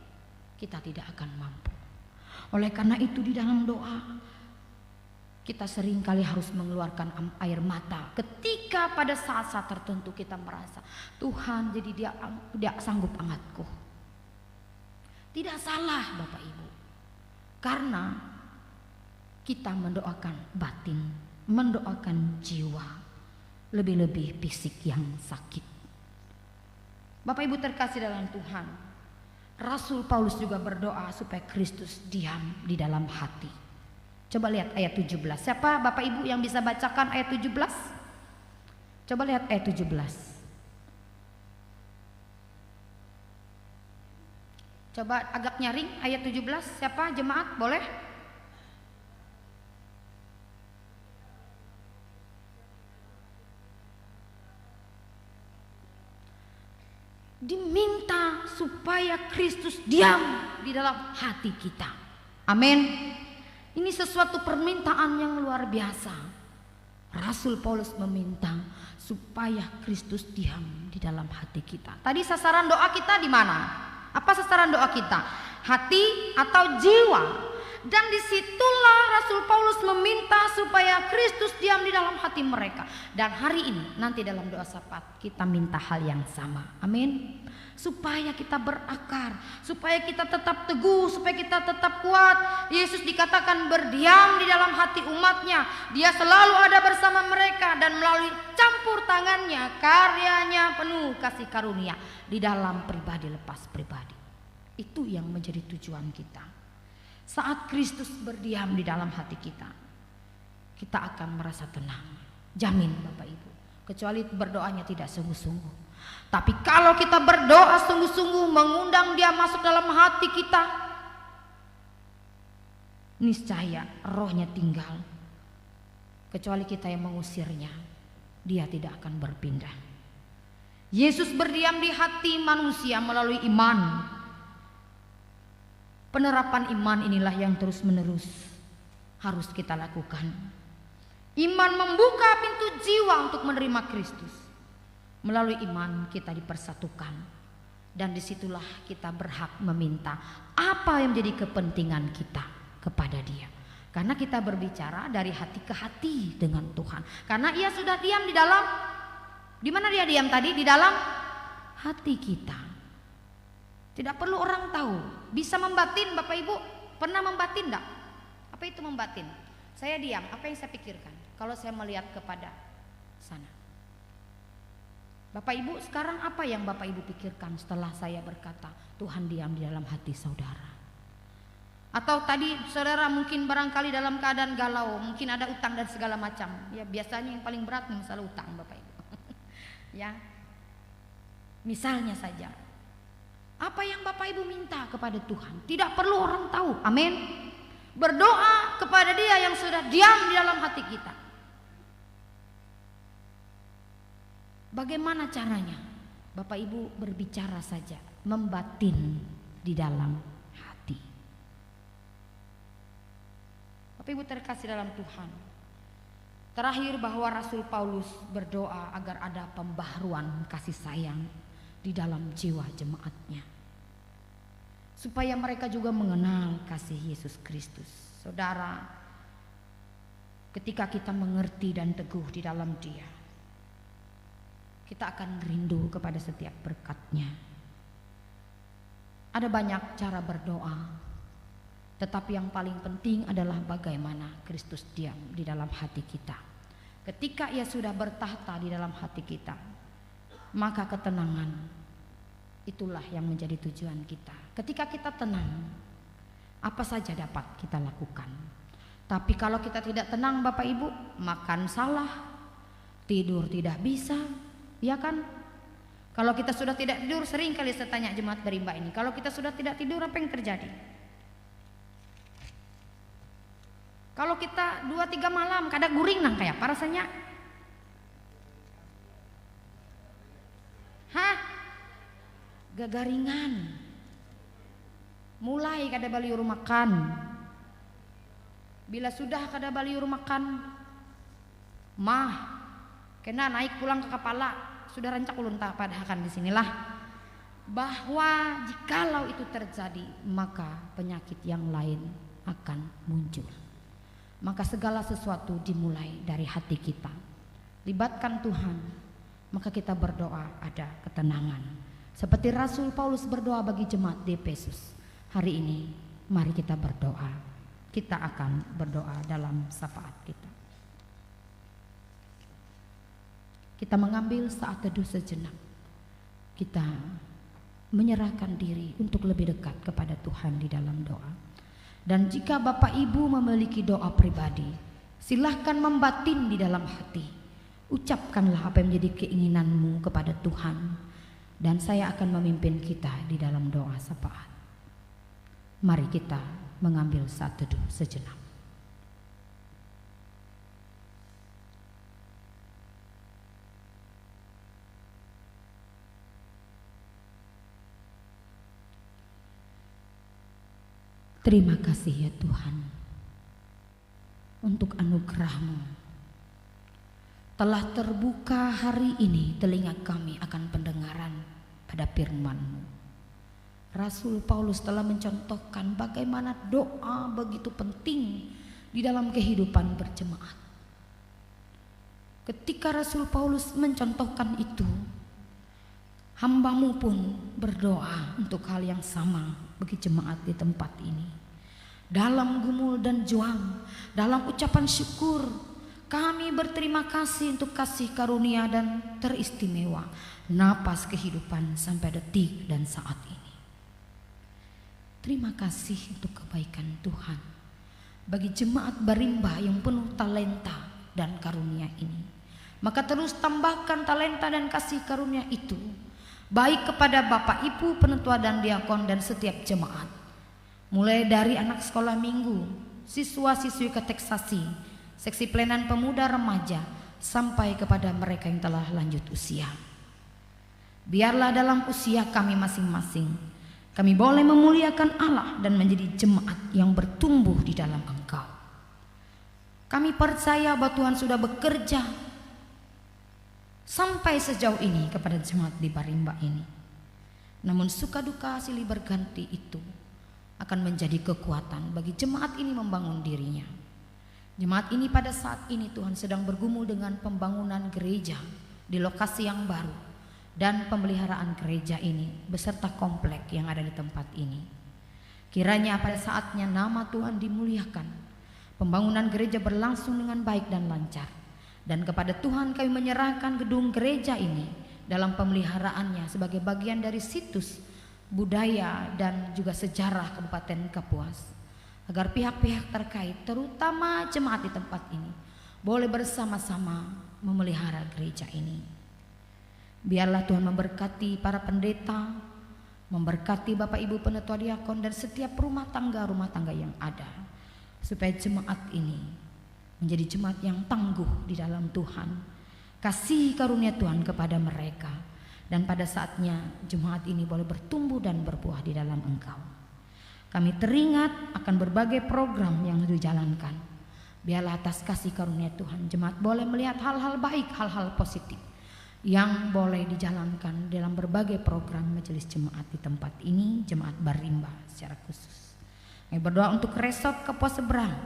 kita tidak akan mampu. Oleh karena itu di dalam doa kita seringkali harus mengeluarkan air mata ketika pada saat-saat tertentu kita merasa Tuhan jadi dia tidak sanggup angkatku. Tidak salah Bapak Ibu, karena kita mendoakan batin, mendoakan jiwa, lebih-lebih fisik yang sakit. Bapak Ibu terkasih dalam Tuhan, Rasul Paulus juga berdoa supaya Kristus diam di dalam hati. Coba lihat ayat 17. Siapa Bapak Ibu yang bisa bacakan ayat 17? Coba lihat ayat 17. Coba agak nyaring ayat 17. Siapa jemaat boleh? Diminta supaya Kristus diam di dalam hati kita. Amin. Ini sesuatu permintaan yang luar biasa. Rasul Paulus meminta supaya Kristus diam di dalam hati kita. Tadi sasaran doa kita di mana? Apa sasaran doa kita? Hati atau jiwa? Dan disitulah Rasul Paulus meminta supaya Kristus diam di dalam hati mereka. Dan hari ini nanti dalam doa syafaat kita minta hal yang sama. Amin. Supaya kita berakar, supaya kita tetap teguh, supaya kita tetap kuat. Yesus dikatakan berdiam di dalam hati umatnya. Dia selalu ada bersama mereka, dan melalui campur tangannya, karyanya penuh kasih karunia di dalam pribadi lepas pribadi. Itu yang menjadi tujuan kita. Saat Kristus berdiam di dalam hati kita, kita akan merasa tenang. Jamin Bapak Ibu, kecuali berdoanya tidak sungguh-sungguh. Tapi kalau kita berdoa sungguh-sungguh, mengundang dia masuk dalam hati kita, niscaya rohnya tinggal. Kecuali kita yang mengusirnya, dia tidak akan berpindah. Yesus berdiam di hati manusia melalui iman. Penerapan iman inilah yang terus-menerus harus kita lakukan. Iman membuka pintu jiwa untuk menerima Kristus. Melalui iman kita dipersatukan, dan disitulah kita berhak meminta apa yang menjadi kepentingan kita kepada Dia. Karena kita berbicara dari hati ke hati dengan Tuhan. Karena Ia sudah diam di dalam, di mana Dia diam tadi? Di dalam hati kita. Tidak perlu orang tahu. Bisa membatin Bapak Ibu? Pernah membatin enggak? Apa itu membatin? Saya diam, apa yang saya pikirkan kalau saya melihat kepada sana? Bapak Ibu, sekarang apa yang Bapak Ibu pikirkan setelah saya berkata Tuhan diam di dalam hati saudara? Atau tadi saudara mungkin barangkali dalam keadaan galau, mungkin ada utang dan segala macam. Ya biasanya yang paling berat masalah utang Bapak Ibu. Ya, misalnya saja. Apa yang Bapak Ibu minta kepada Tuhan tidak perlu orang tahu. Amin. Berdoa kepada Dia yang sudah diam di dalam hati kita. Bagaimana caranya? Bapak Ibu berbicara saja, membatin di dalam hati. Bapak Ibu terkasih dalam Tuhan. Terakhir bahwa Rasul Paulus berdoa agar ada pembaharuan kasih sayang di dalam jiwa jemaatnya, supaya mereka juga mengenal kasih Yesus Kristus. Saudara, ketika kita mengerti dan teguh di dalam Dia, kita akan rindu kepada setiap berkat-Nya. Ada banyak cara berdoa, tetapi yang paling penting adalah bagaimana Kristus diam di dalam hati kita. Ketika Ia sudah bertahta di dalam hati kita, maka ketenangan itulah yang menjadi tujuan kita. Ketika kita tenang, apa saja dapat kita lakukan. Tapi kalau kita tidak tenang Bapak Ibu, makan salah, tidur tidak bisa, ya kan? Kalau kita sudah tidak tidur, sering kali saya tanya jemaat Berimba ini, kalau kita sudah tidak tidur apa yang terjadi? Kalau kita 2-3 malam kada guring nang kayak apa rasanya? Hah? Gagaringan. Mulai kada baliur makan. Bila sudah kada baliur makan, kena naik pulang ke kepala. Sudah rancak ulun tak padahakan di sinilah bahwa jikalau itu terjadi, maka penyakit yang lain akan muncul. Maka segala sesuatu dimulai dari hati kita. Libatkan Tuhan, maka kita berdoa ada ketenangan. Seperti Rasul Paulus berdoa bagi jemaat di Efesus. Hari ini mari kita berdoa. Kita akan berdoa dalam syafaat kita. Kita mengambil saat teduh sejenak. Kita menyerahkan diri untuk lebih dekat kepada Tuhan di dalam doa. Dan jika Bapak Ibu memiliki doa pribadi, silahkan membatin di dalam hati. Ucapkanlah apa yang menjadi keinginanmu kepada Tuhan. Dan saya akan memimpin kita di dalam doa syafaat. Mari kita mengambil saat teduh sejenak. Terima kasih ya Tuhan untuk anugerah-Mu. Telah terbuka hari ini telinga kami akan pendengaran pada firman-Mu. Rasul Paulus telah mencontohkan bagaimana doa begitu penting di dalam kehidupan berjemaat. Ketika Rasul Paulus mencontohkan itu, hamba-Mu pun berdoa untuk hal yang sama bagi jemaat di tempat ini. Dalam gumul dan juang, dalam ucapan syukur, kami berterima kasih untuk kasih karunia dan teristimewa napas kehidupan sampai detik dan saat ini. Terima kasih untuk kebaikan Tuhan bagi jemaat Berimba yang penuh talenta dan karunia ini. Maka terus tambahkan talenta dan kasih karunia itu baik kepada Bapak Ibu penetua dan diakon dan setiap jemaat. Mulai dari anak sekolah minggu, siswa-siswi kateksasi, seksi pelayanan pemuda remaja, sampai kepada mereka yang telah lanjut usia. Biarlah dalam usia kami masing-masing, kami boleh memuliakan Allah dan menjadi jemaat yang bertumbuh di dalam Engkau. Kami percaya bahwa Tuhan sudah bekerja sampai sejauh ini kepada jemaat di Berimba ini. Namun suka duka silih berganti itu akan menjadi kekuatan bagi jemaat ini membangun dirinya. Jemaat ini pada saat ini Tuhan sedang bergumul dengan pembangunan gereja di lokasi yang baru dan pemeliharaan gereja ini beserta komplek yang ada di tempat ini. Kiranya pada saatnya nama Tuhan dimuliakan, pembangunan gereja berlangsung dengan baik dan lancar, dan kepada Tuhan kami menyerahkan gedung gereja ini dalam pemeliharaannya sebagai bagian dari situs budaya dan juga sejarah Kabupaten Kapuas, agar pihak-pihak terkait terutama jemaat di tempat ini boleh bersama-sama memelihara gereja ini. Biarlah Tuhan memberkati para pendeta, memberkati Bapak Ibu Penetua Diakon dan setiap rumah tangga yang ada, supaya jemaat ini menjadi jemaat yang tangguh di dalam Tuhan. Kasih karunia Tuhan kepada mereka, dan pada saatnya jemaat ini boleh bertumbuh dan berbuah di dalam Engkau. Kami teringat akan berbagai program yang dijalankan. Biarlah atas kasih karunia Tuhan jemaat boleh melihat hal-hal baik, hal-hal positif yang boleh dijalankan dalam berbagai program majelis jemaat di tempat ini, jemaat Barimba secara khusus. Kami berdoa untuk resort Kapuas Seberang,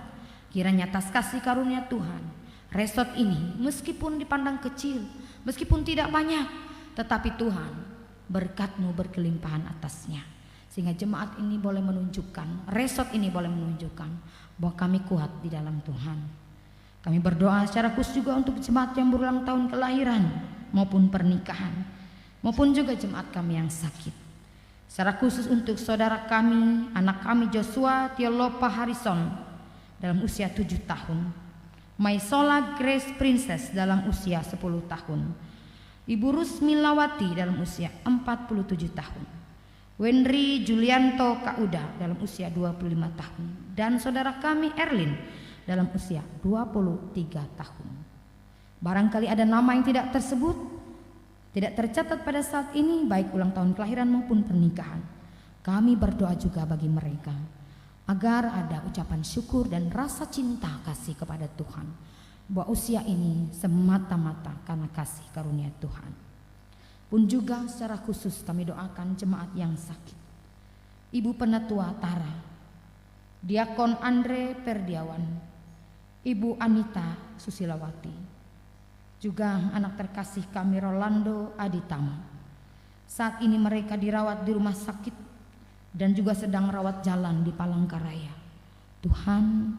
kiranya atas kasih karunia Tuhan, resort ini meskipun dipandang kecil, meskipun tidak banyak, tetapi Tuhan berkat-Mu berkelimpahan atasnya, sehingga jemaat ini boleh menunjukkan, resort ini boleh menunjukkan bahwa kami kuat di dalam Tuhan. Kami berdoa secara khusus juga untuk jemaat yang berulang tahun kelahiran maupun pernikahan, maupun juga jemaat kami yang sakit. Secara khusus untuk saudara kami, anak kami Joshua Theolopa Harrison dalam usia 7 tahun, Maisola Grace Princess dalam usia 10 tahun, Ibu Rusmilawati dalam usia 47 tahun, Wenry Julianto Kauda dalam usia 25 tahun, dan saudara kami Erlin dalam usia 23 tahun. Barangkali ada nama yang tidak tersebut, tidak tercatat pada saat ini, baik ulang tahun kelahiran maupun pernikahan. Kami berdoa juga bagi mereka agar ada ucapan syukur dan rasa cinta kasih kepada Tuhan, bahwa usia ini semata-mata karena kasih karunia Tuhan. Pun juga secara khusus kami doakan jemaat yang sakit, Ibu Penetua Tara, Diakon Andre Perdiawan, Ibu Anita Susilawati, juga anak terkasih kami Rolando Aditama. Saat ini mereka dirawat di rumah sakit dan juga sedang rawat jalan di Palangkaraya. Tuhan,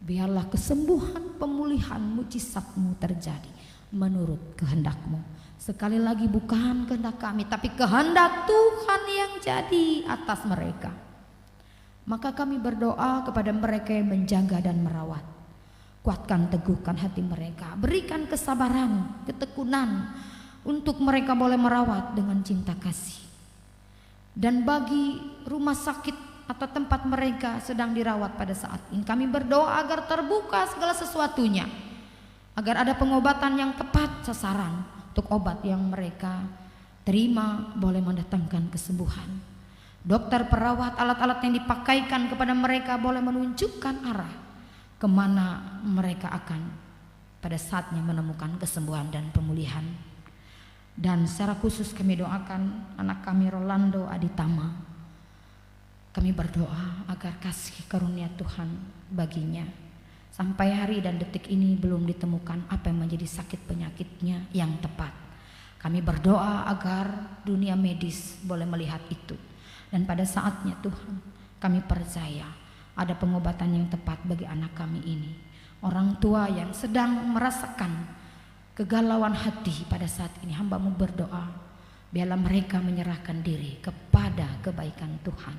biarlah kesembuhan, pemulihan, mujizat-Mu terjadi menurut kehendak-Mu. Sekali lagi bukan kehendak kami, tapi kehendak Tuhan yang jadi atas mereka. Maka kami berdoa kepada mereka yang menjaga dan merawat. Kuatkan, teguhkan hati mereka, berikan kesabaran, ketekunan untuk mereka boleh merawat dengan cinta kasih. Dan bagi rumah sakit atau tempat mereka sedang dirawat pada saat ini, kami berdoa agar terbuka segala sesuatunya, agar ada pengobatan yang tepat sasaran untuk obat yang mereka terima boleh mendatangkan kesembuhan. Dokter, perawat, alat-alat yang dipakaikan kepada mereka boleh menunjukkan arah kemana mereka akan pada saatnya menemukan kesembuhan dan pemulihan. Dan secara khusus kami doakan anak kami Rolando Aditama. Kami berdoa agar kasih karunia Tuhan baginya. Sampai hari dan detik ini belum ditemukan apa yang menjadi sakit penyakitnya yang tepat. Kami berdoa agar dunia medis boleh melihat itu. Dan pada saatnya Tuhan, kami percaya ada pengobatan yang tepat bagi anak kami ini. Orang tua yang sedang merasakan kegalauan hati pada saat ini, hamba-Mu berdoa, biarlah mereka menyerahkan diri kepada kebaikan Tuhan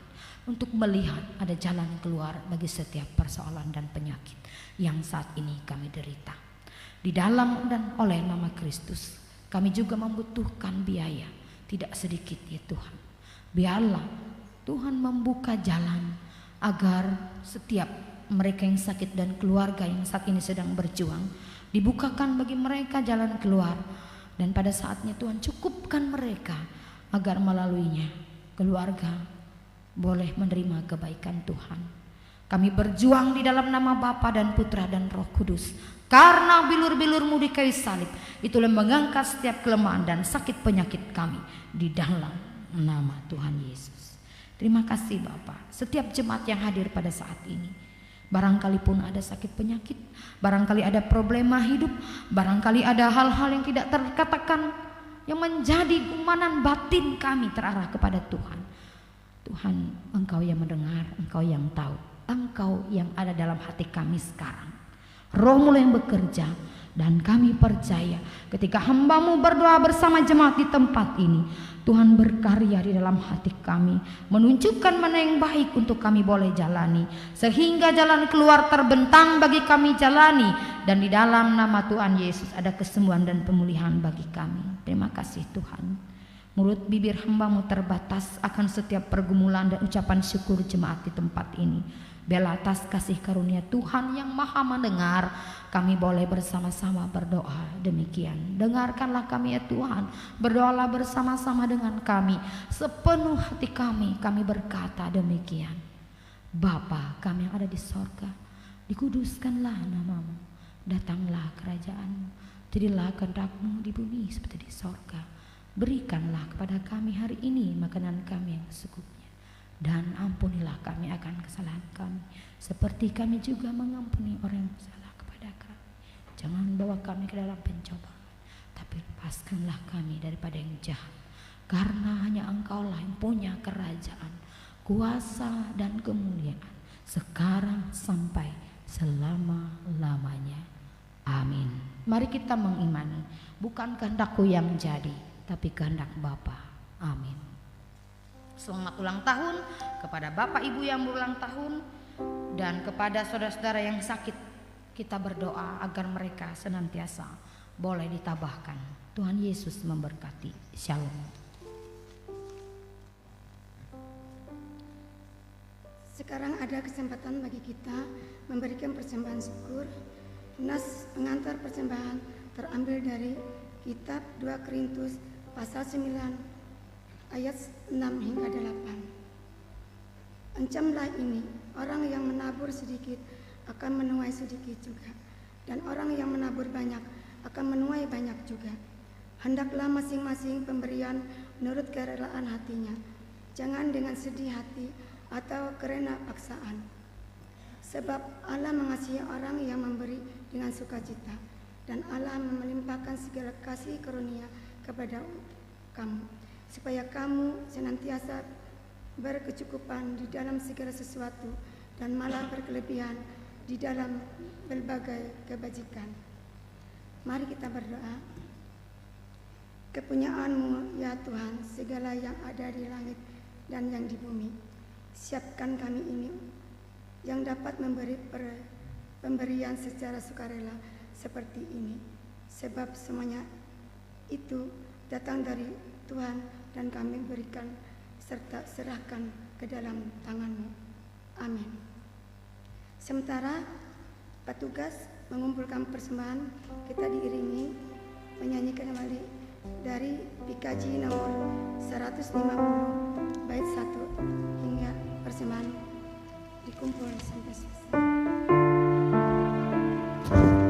untuk melihat ada jalan keluar bagi setiap persoalan dan penyakit yang saat ini kami derita. Di dalam dan oleh nama Kristus, kami juga membutuhkan biaya tidak sedikit ya Tuhan. Biarlah Tuhan membuka jalan agar setiap mereka yang sakit dan keluarga yang saat ini sedang berjuang, dibukakan bagi mereka jalan keluar. Dan pada saatnya Tuhan cukupkan mereka agar melaluinya keluarga boleh menerima kebaikan Tuhan. Kami berjuang di dalam nama Bapa dan Putra dan Roh Kudus, karena bilur-bilur-Mu di kayu salib itulah mengangkat setiap kelemahan dan sakit penyakit kami di dalam nama Tuhan Yesus. Terima kasih Bapak. Setiap jemaat yang hadir pada saat ini, barangkali pun ada sakit penyakit, barangkali ada problema hidup, barangkali ada hal-hal yang tidak terkatakan yang menjadi gumanan batin kami terarah kepada Tuhan. Tuhan, Engkau yang mendengar, Engkau yang tahu, Engkau yang ada dalam hati kami sekarang. Roh-Mu yang bekerja, dan kami percaya ketika hamba-Mu berdoa bersama jemaat di tempat ini, Tuhan berkarya di dalam hati kami, menunjukkan mana yang baik untuk kami boleh jalani, sehingga jalan keluar terbentang bagi kami jalani, dan di dalam nama Tuhan Yesus ada kesembuhan dan pemulihan bagi kami. Terima kasih Tuhan. Mulut bibir hamba-Mu terbatas akan setiap pergumulan dan ucapan syukur jemaat di tempat ini. Biarlah atas kasih karunia Tuhan yang maha mendengar, kami boleh bersama-sama berdoa demikian. Dengarkanlah kami ya Tuhan, berdoalah bersama-sama dengan kami. Sepenuh hati kami berkata demikian. Bapa kami yang ada di sorga, dikuduskanlah nama-Mu, datanglah kerajaan-Mu, jadilah kehendak-Mu di bumi seperti di sorga. Berikanlah kepada kami hari ini makanan kami yang secukupnya, dan ampunilah kami akan kesalahan kami, seperti kami juga mengampuni orang yang bersalah kepada kami. Jangan bawa kami ke dalam pencobaan, tapi lepaskanlah kami daripada yang jahat. Karena hanya Engkaulah yang punya kerajaan, kuasa dan kemuliaan, sekarang sampai selama-lamanya. Amin. Mari kita mengimani, bukan kehendakku yang jadi, tapi kehendak Bapa. Amin. Selamat ulang tahun kepada Bapak Ibu yang berulang tahun, dan kepada saudara-saudara yang sakit, kita berdoa agar mereka senantiasa boleh ditabahkan. Tuhan Yesus memberkati. Shalom. Sekarang ada kesempatan bagi kita memberikan persembahan syukur. Nas pengantar persembahan terambil dari kitab 2 Korintus pasal 9 ayat 6 hingga 8. Encamlah ini, orang yang menabur sedikit akan menuai sedikit juga, dan orang yang menabur banyak akan menuai banyak juga. Hendaklah masing-masing pemberian menurut kerelaan hatinya, jangan dengan sedih hati atau karena paksaan. Sebab Allah mengasihi orang yang memberi dengan sukacita, dan Allah melimpahkan segala kasih karunia kepada kamu, supaya kamu senantiasa berkecukupan di dalam segala sesuatu, dan malah berkelebihan di dalam berbagai kebajikan. Mari kita berdoa. Kepunyaan-Mu ya Tuhan, segala yang ada di langit dan yang di bumi, siapkan kami ini yang dapat memberi pemberian secara sukarela seperti ini, sebab semuanya itu datang dari Tuhan, dan kami berikan serta serahkan ke dalam tangan-Mu. Amin. Sementara petugas mengumpulkan persembahan, kita diiringi menyanyikan kembali dari PKJ nomor 150 bait 1 hingga persembahan dikumpul sampai selesai. Inilah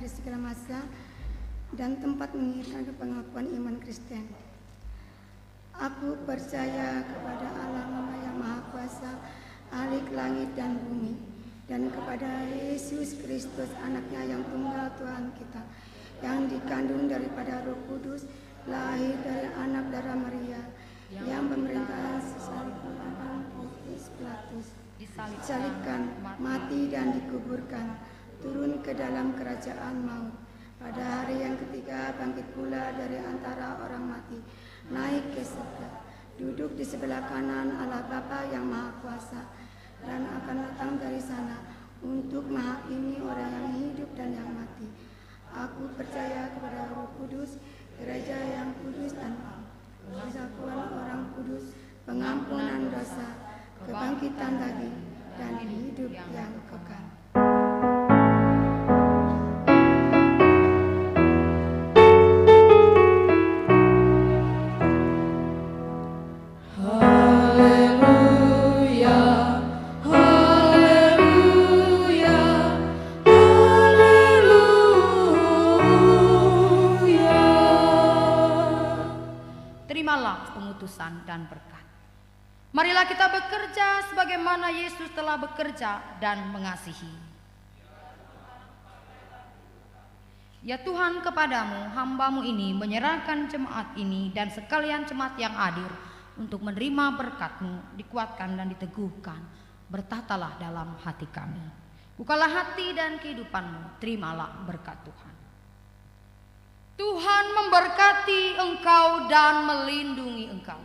pada segala masa dan tempat mengingatkan pengakuan iman Kristen. Aku percaya kepada Allah yang Maha Kuasa, Khalik langit dan bumi, dan kepada Yesus Kristus, anaknya yang tunggal Tuhan kita, yang dikandung daripada Roh Kudus, lahir dari anak darah Maria, yang pemerintahan sesalib melawan Pontius Pilatus, disalibkan, mati dan dikuburkan, turun ke dalam kerajaan maut. Pada hari yang ketiga bangkit pula dari antara orang mati, naik ke surga, duduk di sebelah kanan Allah Bapa yang Maha Kuasa, dan akan datang dari sana untuk menghakimi orang yang hidup dan yang mati. Aku percaya kepada Roh Kudus, gereja yang kudus dan persatuan orang kudus, pengampunan dosa, kebangkitan daging, dan hidup yang kekal. Dan berkat. Marilah kita bekerja sebagaimana Yesus telah bekerja dan mengasihi. Ya Tuhan, kepadamu hambamu ini menyerahkan jemaat ini dan sekalian jemaat yang hadir untuk menerima berkat-Mu, dikuatkan dan diteguhkan. Bertatalah dalam hati kami. Bukalah hati dan kehidupan-Mu, terimalah berkat Tuhan. Tuhan memberkati engkau dan melindungi engkau.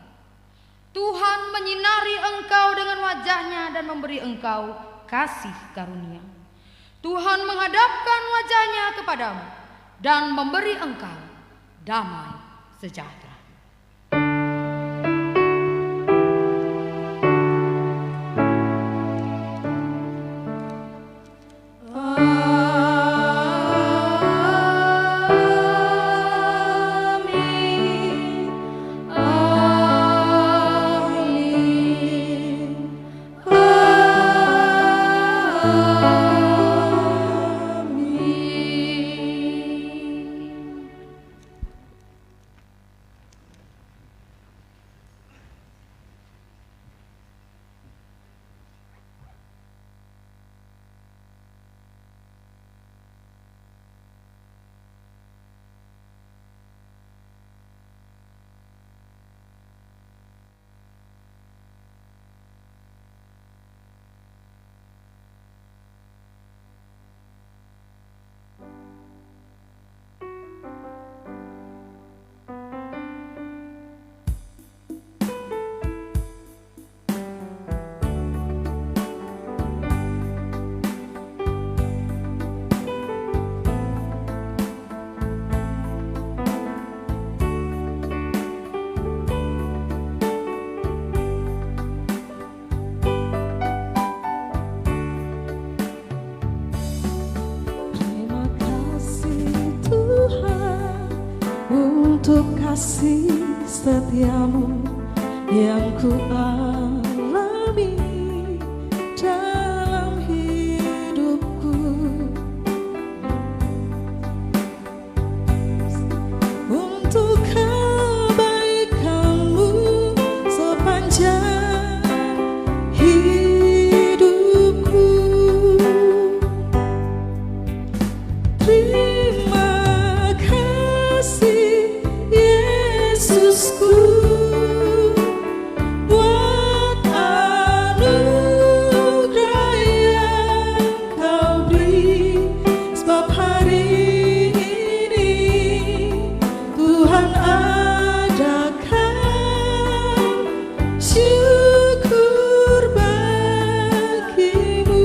Tuhan menyinari engkau dengan wajah-Nya dan memberi engkau kasih karunia. Tuhan menghadapkan wajah-Nya kepadamu dan memberi engkau damai sejahtera. Kasih setiamu yang ku alami dalam hidupku, untuk kebaikan-Mu sepanjang hidupku. Terima kasih Yesusku, buat anugerah yang Kau beri, sebab hari ini Tuhan adakan syukur bagi-Mu.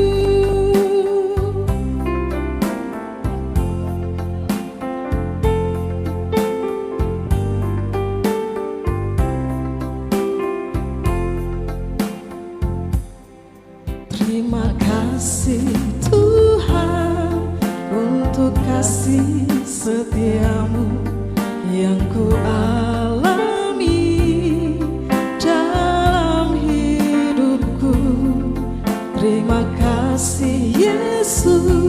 Terima kasih Tuhan untuk kasih setiamu yang ku alami dalam hidupku. Terima kasih Yesus.